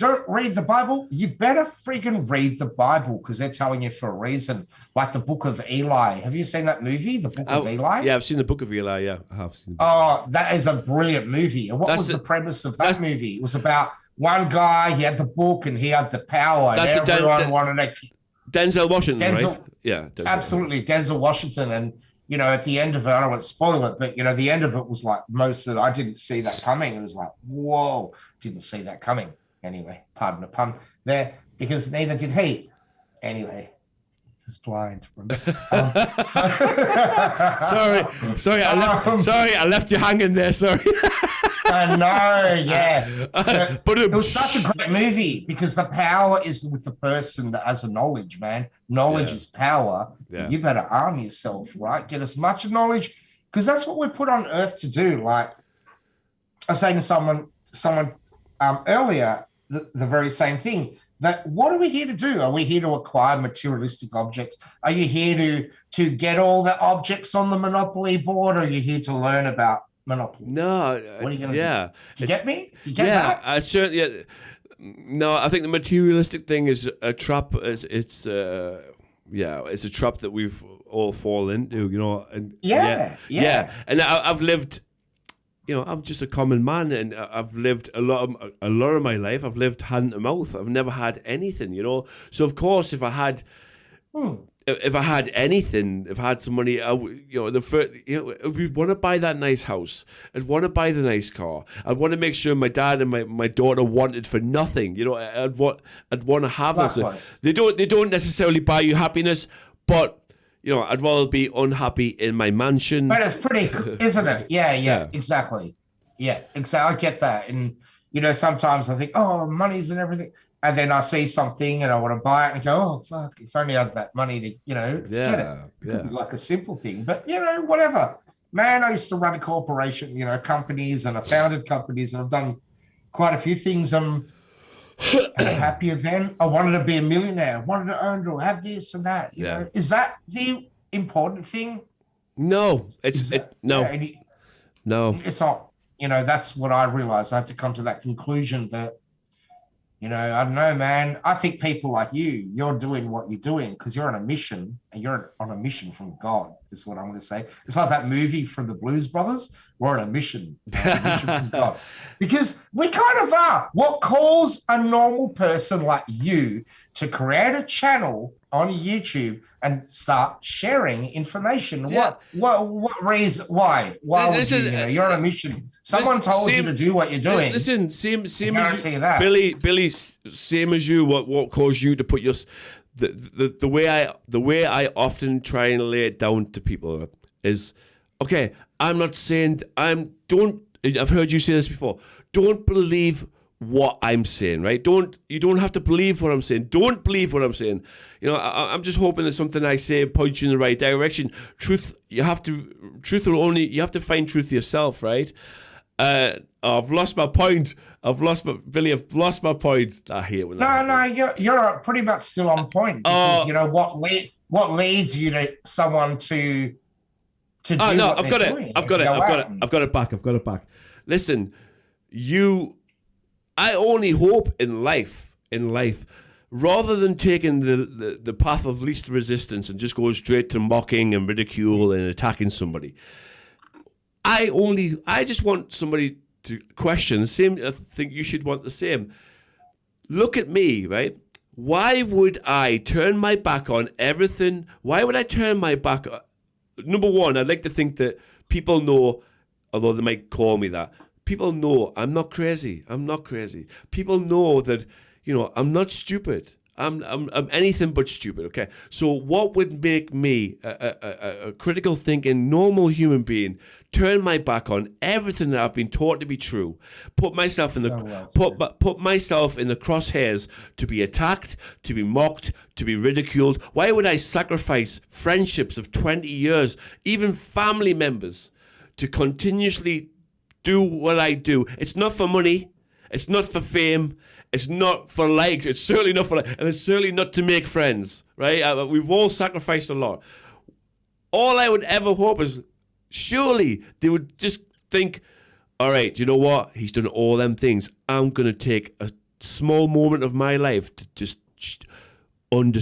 you better freaking read the Bible because they're telling you for a reason. Like the Book of Eli. Have you seen that movie, The Book of Eli? Yeah, I've seen the Book of Eli. Yeah, I have seen. That is a brilliant movie. And what was the premise of that movie? It was about one guy. He had the book and he had the power. And everyone wanted to. Denzel Washington, right? Yeah, absolutely, Denzel Washington. And at the end of it, I don't want to spoil it, but the end of it was like I didn't see that coming. It was like, whoa, didn't see that coming. Anyway, pardon the pun there, because neither did he. Anyway, he's blind. Sorry, I left you hanging there. Sorry. I know, yeah. But It was such a great movie because the power is with the person that has the knowledge, man. Knowledge is power. Yeah. You better arm yourself, right? Get as much knowledge because that's what we're put on earth to do. Like I was saying to someone earlier, the very same thing. That what are we here to do? Are we here to acquire materialistic objects? Are you here to get all the objects on the Monopoly board? Or are you here to learn about Monopoly? No, what are you going to yeah. do? Do you get me? Do you get yeah, that? I certainly. Yeah. No, I think the materialistic thing is a trap. It's a trap that we've all fallen into, you know. And yeah. And I've lived. You know, I'm just a common man, and I've lived a lot of my life. I've lived hand to mouth. I've never had anything, you know. So of course, if I had anything, if I had some money, we'd want to buy that nice house. I'd want to buy the nice car. I'd want to make sure my dad and my daughter wanted for nothing. You know, I'd want to have those. They don't necessarily buy you happiness, but. You know, I'd rather be unhappy in my mansion. But it's pretty, isn't it? Yeah, exactly. Yeah, exactly. I get that. And, you know, sometimes I think, oh, money's and everything. And then I see something and I want to buy it and go, oh, fuck, if only I had that money to, you know, to get it. It could be like a simple thing. But, you know, whatever. Man, I used to run a corporation, you know, companies, and I founded companies, and I've done quite a few things. I'm happier then. I wanted to be a millionaire. I wanted to earn or have this and that. You know? Is that the important thing? No, no. It's not. You know, that's what I realized. I had to come to that conclusion that, you know, I don't know, man. I think people like you're doing what you're doing because you're on a mission, and you're on a mission from God, is what I'm going to say. It's like that movie from the Blues Brothers. We're on a mission from God. Because we kind of are. What calls a normal person like you to create a channel on YouTube and start sharing information? Yeah. What reason? Why? Listen, would you you're on a mission. Someone told you to do what you're doing. Listen, same as you, Billy. Same as you. What caused you to put your the way I often try and lay it down to people is, okay, I'm not saying I've heard you say this before. Don't believe what I'm saying, right? You don't have to believe what I'm saying. Don't believe what I'm saying. You know, I'm just hoping that something I say points you in the right direction. You have to find truth yourself, right? I've lost my point. I've lost my point. I hate when you're pretty much still on point because you know what leads you to someone to do what I've got it back. Listen, I only hope in life, rather than taking the path of least resistance and just going straight to mocking and ridicule and attacking somebody. I just want somebody to question the same. I think you should want the same. Look at me, right? Why would I turn my back on everything? Why would I turn my back? Number one, I'd like to think that people know, although they might call me that, people know I'm not crazy. People know that, you know, I'm not stupid. I'm anything but stupid, okay? So what would make me, a critical thinking, normal human being, turn my back on everything that I've been taught to be true, put myself in the crosshairs to be attacked, to be mocked, to be ridiculed? Why would I sacrifice friendships of 20 years, even family members, to continuously do what I do? It's not for money. It's not for fame. It's not for likes. It's certainly not for, and it's certainly not to make friends, right? We've all sacrificed a lot. All I would ever hope is, surely they would just think, all right, you know what? He's done all them things. I'm going to take a small moment of my life to just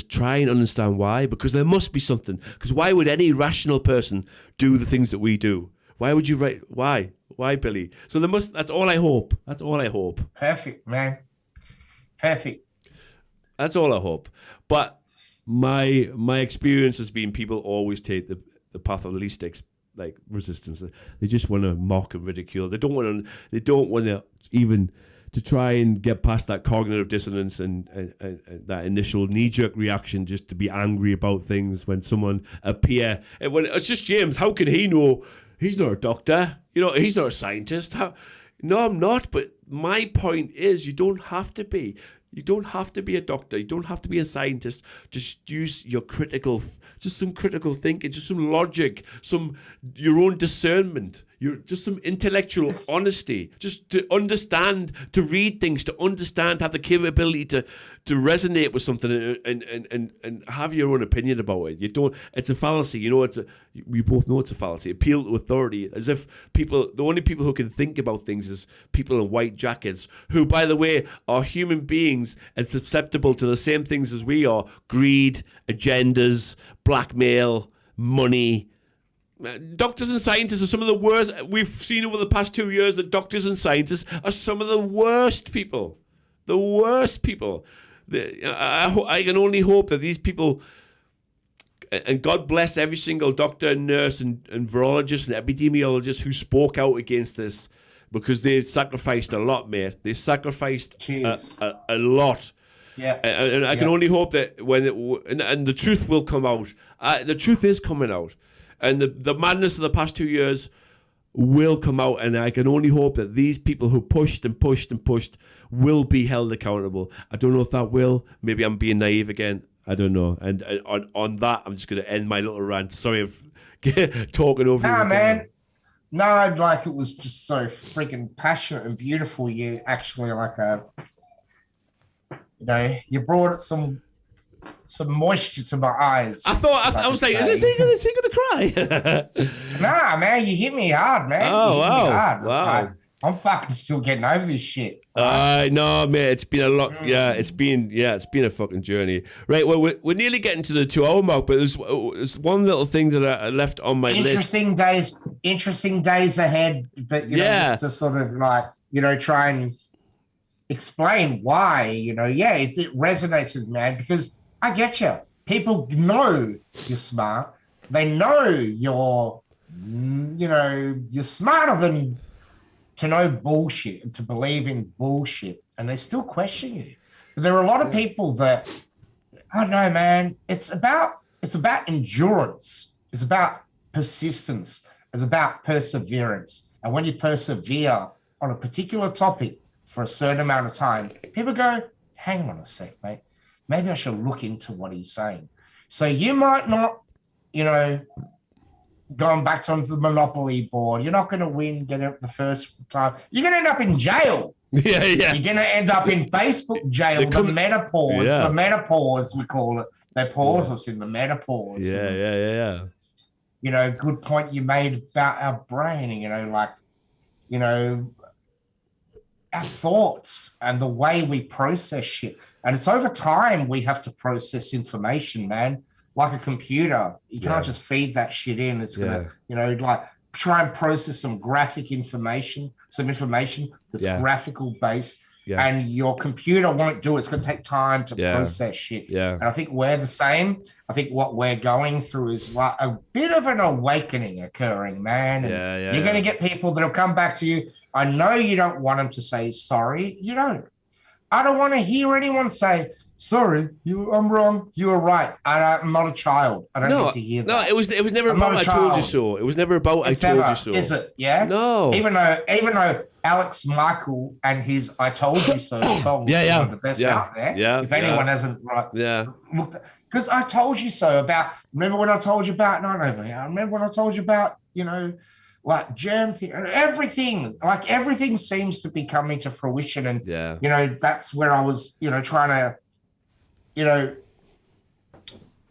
try and understand why, because there must be something. Because why would any rational person do the things that we do? Why would you write? Why, Billy? So that's all I hope. Perfect, man. Perfect. That's all I hope. But my experience has been people always take the path of least resistance. They just want to mock and ridicule. They don't want to even to try and get past that cognitive dissonance and that initial knee-jerk reaction, just to be angry about things when someone appear. And when it's just James, how can he know? He's not a doctor. You know, he's not a scientist. How? No, I'm not. But my point is, you don't have to be. You don't have to be a doctor. You don't have to be a scientist. Just use your just some critical thinking, just some logic, your own discernment, just some intellectual honesty, just to understand, to read things, to understand, have the capability to resonate with something and have your own opinion about it. You don't. It's a fallacy. You know, we both know it's a fallacy. Appeal to authority, as if the only people who can think about things is people in white jackets, who, by the way, are human beings and susceptible to the same things as we are: greed, agendas, blackmail, money. Doctors and scientists are some of the worst. We've seen over the past 2 years that doctors and scientists are some of the worst people. The worst people. I can only hope that these people, and God bless every single doctor and nurse and virologist and epidemiologist who spoke out against this, because they've sacrificed a lot, mate. They sacrificed a lot. Yeah. And I can only hope that and the truth will come out. The truth is coming out. And the madness of the past 2 years will come out. And I can only hope that these people who pushed and pushed and pushed will be held accountable. I don't know if that will. Maybe I'm being naive again. I don't know. And on that, I'm just going to end my little rant. Sorry if talking over you. Nah, man. No, like, it was just so freaking passionate and beautiful. You actually, like, you brought some moisture to my eyes. I thought, I was like, is he gonna cry? Nah, man, you hit me hard, man. Oh, wow. Hard. Wow. Like, I'm fucking still getting over this shit. No, man, it's been a lot. Yeah, it's been a fucking journey. Right, well, we're nearly getting to the 2 hour mark, but there's one little thing that I left on my list. Interesting days ahead, but just to sort of, like, try and explain why, it resonates with me, man, because I get you. People know you're smart. They know you're smarter than to know bullshit and to believe in bullshit, and they still question you. But there are a lot of people that, I don't know, man, it's about endurance. It's about persistence. It's about perseverance. And when you persevere on a particular topic for a certain amount of time, people go, hang on a sec, mate. Maybe I should look into what he's saying. So you might not, going back to the Monopoly board, you're not going to win, get it the first time. You're going to end up in jail. Yeah. You're going to end up in Facebook jail, the menopause. Yeah. The menopause, we call it. They pause us in the menopause. Yeah. Good point you made about our brain, our thoughts and the way we process shit. And it's over time we have to process information, man. Like a computer, you can't just feed that shit in. It's gonna, like, try and process some graphic information, that's graphical based, and your computer won't do it. It's gonna take time to process shit. Yeah. And I think we're the same. I think what we're going through is like a bit of an awakening occurring, man. And you're gonna get people that'll come back to you. I know you don't want them to say sorry. You don't. I don't want to hear anyone say, sorry, I'm wrong. You were right. I'm not a child. I don't need to hear that. No, it was never about I told you so. It was never about I told you so. Is it? Yeah. No. Even though Alex Michael and his "I Told You So" song is one of the best out there. Yeah. If anyone hasn't looked, because I told you so about. Remember when I told you about? No. I remember when I told you about. Like germ thing, everything. Like everything seems to be coming to fruition, and that's where I was. Trying to.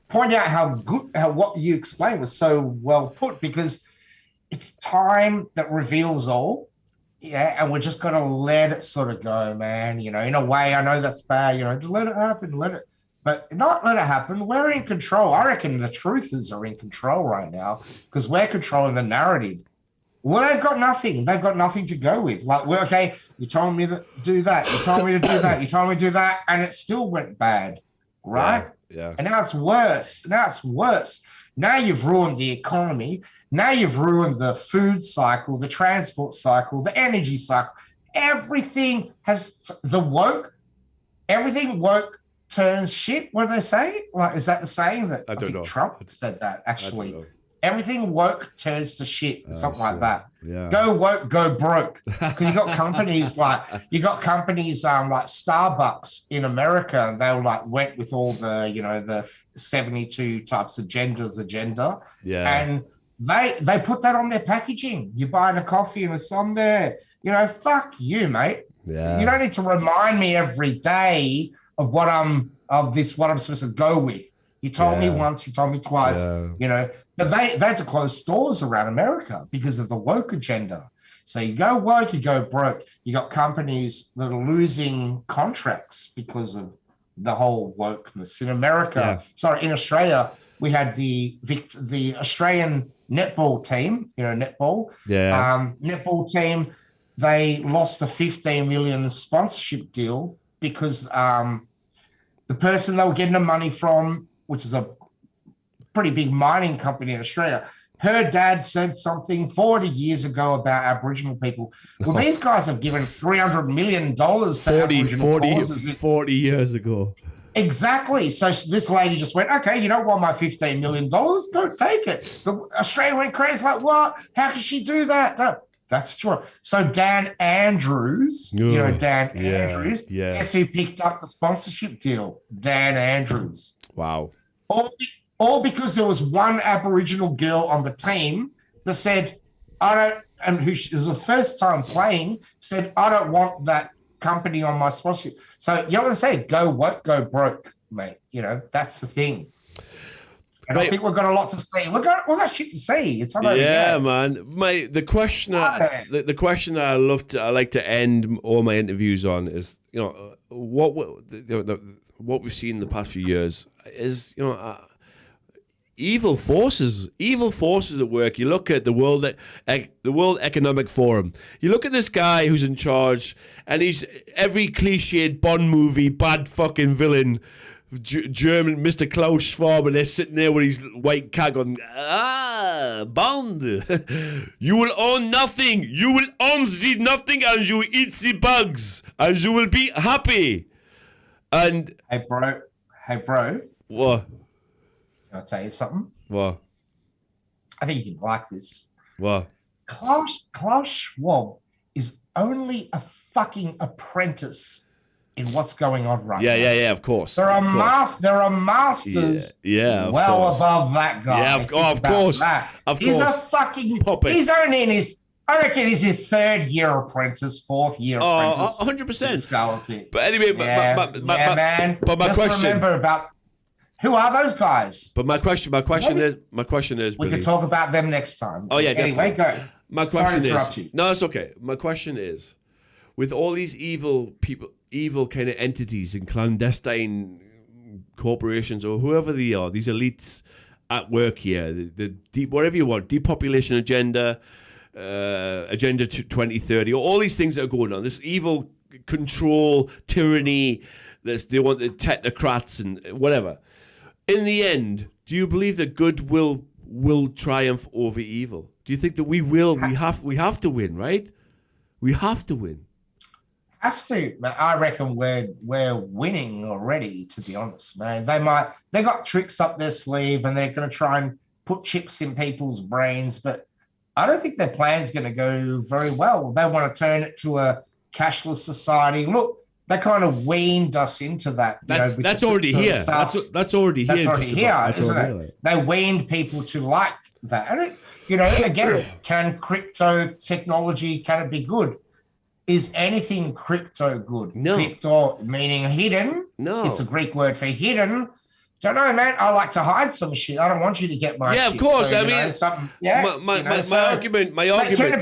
Point out how what you explained was so well put, because it's time that reveals all. Yeah, and we're just gonna let it sort of go, man. In a way, I know that's bad. To let it happen, but not let it happen. We're in control. I reckon the truthers are in control right now because we're controlling the narrative. Well, they've got nothing. They've got nothing to go with. Like, well, okay, you told me to do that. You told me to do that. You told me to do that, and it still went bad. Right? Yeah. And now it's worse. Now you've ruined the economy. Now you've ruined the food cycle, the transport cycle, the energy cycle. Everything has everything woke turns shit. What do they say? Like, is that the saying that I don't know. Trump said that actually? everything woke turns to shit, something like that. Yeah. Go woke, go broke. Because you got companies like like Starbucks in America, and they like went with all the the 72 types of agenda. Yeah. And they put that on their packaging. You're buying a coffee and it's on there. Fuck you, mate. Yeah. You don't need to remind me every day of what I'm supposed to go with. You told me once, you told me twice, But they had to close stores around America because of the woke agenda. So you go woke, you go broke. You got companies that are losing contracts because of the whole wokeness. In Australia, we had the Australian netball team, netball. Yeah. Netball team, they lost a $15 million sponsorship deal because the person they were getting the money from, which is a pretty big mining company in Australia, her dad said something 40 years ago about Aboriginal people. Well, these guys have given $300 million to Aboriginal causes. 40 years ago. Exactly. So this lady just went, okay, you don't want my $15 million? Don't take it. But Australia went crazy, like, what? How can she do that? No, that's true. So Dan Andrews, Andrews, guess who picked up the sponsorship deal? Dan Andrews. Wow. All because there was one Aboriginal girl on the team that said, who was the first time playing, said, I don't want that company on my sponsorship. So you know what I'm saying? Go what? Go broke, mate. That's the thing. And I think we've got a lot to say. We've got shit to say. It's not over yet. Man. The question I like to end all my interviews on is, what we've seen in the past few years is, evil forces at work. You look at the World Economic Forum. You look at this guy who's in charge, and he's every cliched Bond movie bad fucking villain, German Mr. Klaus Schwab, and they're sitting there with his white cat going, Bond, you will own nothing. You will own the nothing, and you will eat the bugs, and you will be happy. And hey bro. What? Can I tell you something? What? I think you can like this. What? Klaus Schwab is only a fucking apprentice in what's going on right now. Yeah, of course. There are masters above that guy. Yeah, of course. He's a fucking puppet. He's only in his, I reckon he's his third year apprentice, fourth year apprentice. 100%. But anyway, man. But my just question, remember about who are those guys? But my question is, we Billy, can talk about them next time. Oh yeah, anyway, definitely. Go. My question is, no, it's okay. My question is, with all these evil people, evil kind of entities and clandestine corporations or whoever they are, these elites at work here, the deep, whatever you want, depopulation agenda, agenda 2030, all these things that are going on, this evil control, tyranny, they want the technocrats and whatever. In the end, do you believe that good will triumph over evil? Do you think that we will? We have to win, right? We have to win. Has to. I reckon we're winning already, to be honest, man. They got tricks up their sleeve and they're going to try and put chips in people's brains, but I don't think their plan's going to go very well. They want to turn it to a cashless society. Look, they kind of weaned us into that. That's already here. That's already here. That's already here, isn't it? They weaned people to like that. And again, can crypto technology, can it be good? Is anything crypto good? No. Crypto meaning hidden. No. It's a Greek word for hidden. Don't know, man. I like to hide some shit. I don't want you to get my shit. Yeah, of course. So, my argument. But can it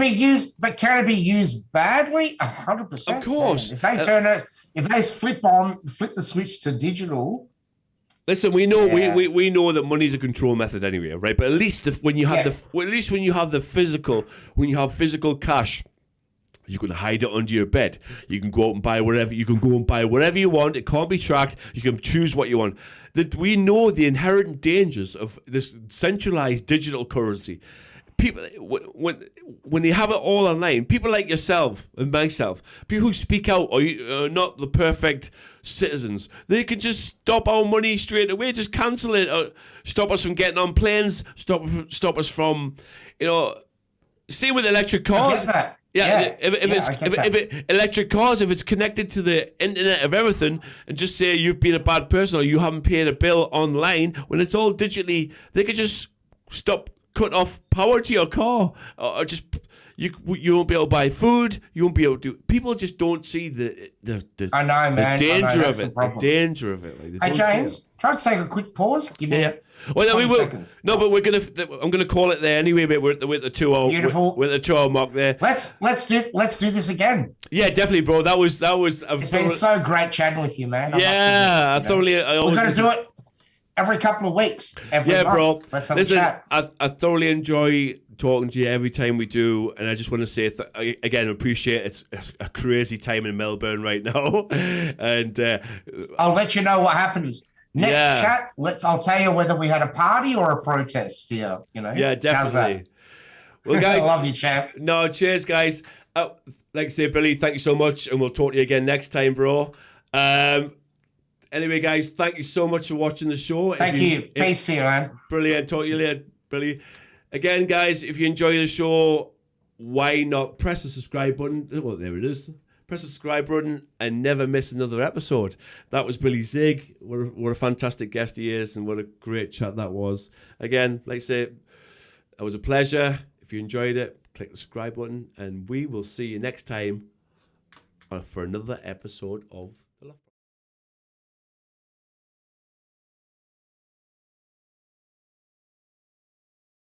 be used badly? 100%. Of course. Man. If they flip the switch to digital. Listen, we know we know that money's a control method anyway, right? But at least when you have physical cash, you can hide it under your bed. You can go out and buy whatever. You can go and buy whatever you want. It can't be tracked. You can choose what you want. That we know the inherent dangers of this centralized digital currency. people when they have it all online, people like yourself and myself, people who speak out are not the perfect citizens. They can just stop our money straight away, just cancel it, or stop us from getting on planes, stop us from, same with electric cars. I get that. Yeah, if electric cars, if it's connected to the internet of everything, and just say you've been a bad person or you haven't paid a bill online, when it's all digitally, they could just cut off power to your car, or just you won't be able to buy food. You won't be able to do. People just don't see the I know, man. danger of it. The danger of it. Hey, James, try to take a quick pause. Give me well, no, we will. seconds. No, but I'm gonna call it there anyway. But we're at the 2 hour. Beautiful. We're at the 2 hour mark there. Let's do this again. Yeah, definitely, bro. That was. It's been so great chatting with you, man. Yeah, I thoroughly. We're gonna do it every couple of weeks. Every month. Bro. Let's have Listen, a chat. I thoroughly enjoy talking to you every time we do, and I just want to say again, appreciate it's a crazy time in Melbourne right now, and I'll let you know what happens. Next chat, I'll tell you whether we had a party or a protest here. Yeah, definitely. Well, guys, I love you, champ. No, cheers, guys. Like I say, Billy, thank you so much, and we'll talk to you again next time, bro. Anyway, guys, thank you so much for watching the show. Thank you. Peace to you, man. Brilliant. Talk to you later, Billy. Again, guys, if you enjoy the show, why not press the subscribe button? Well, there it is. Press the subscribe button and never miss another episode. That was Billy Zig. What a fantastic guest he is, and what a great chat that was. Again, like I say, it was a pleasure. If you enjoyed it, click the subscribe button, and we will see you next time for another episode of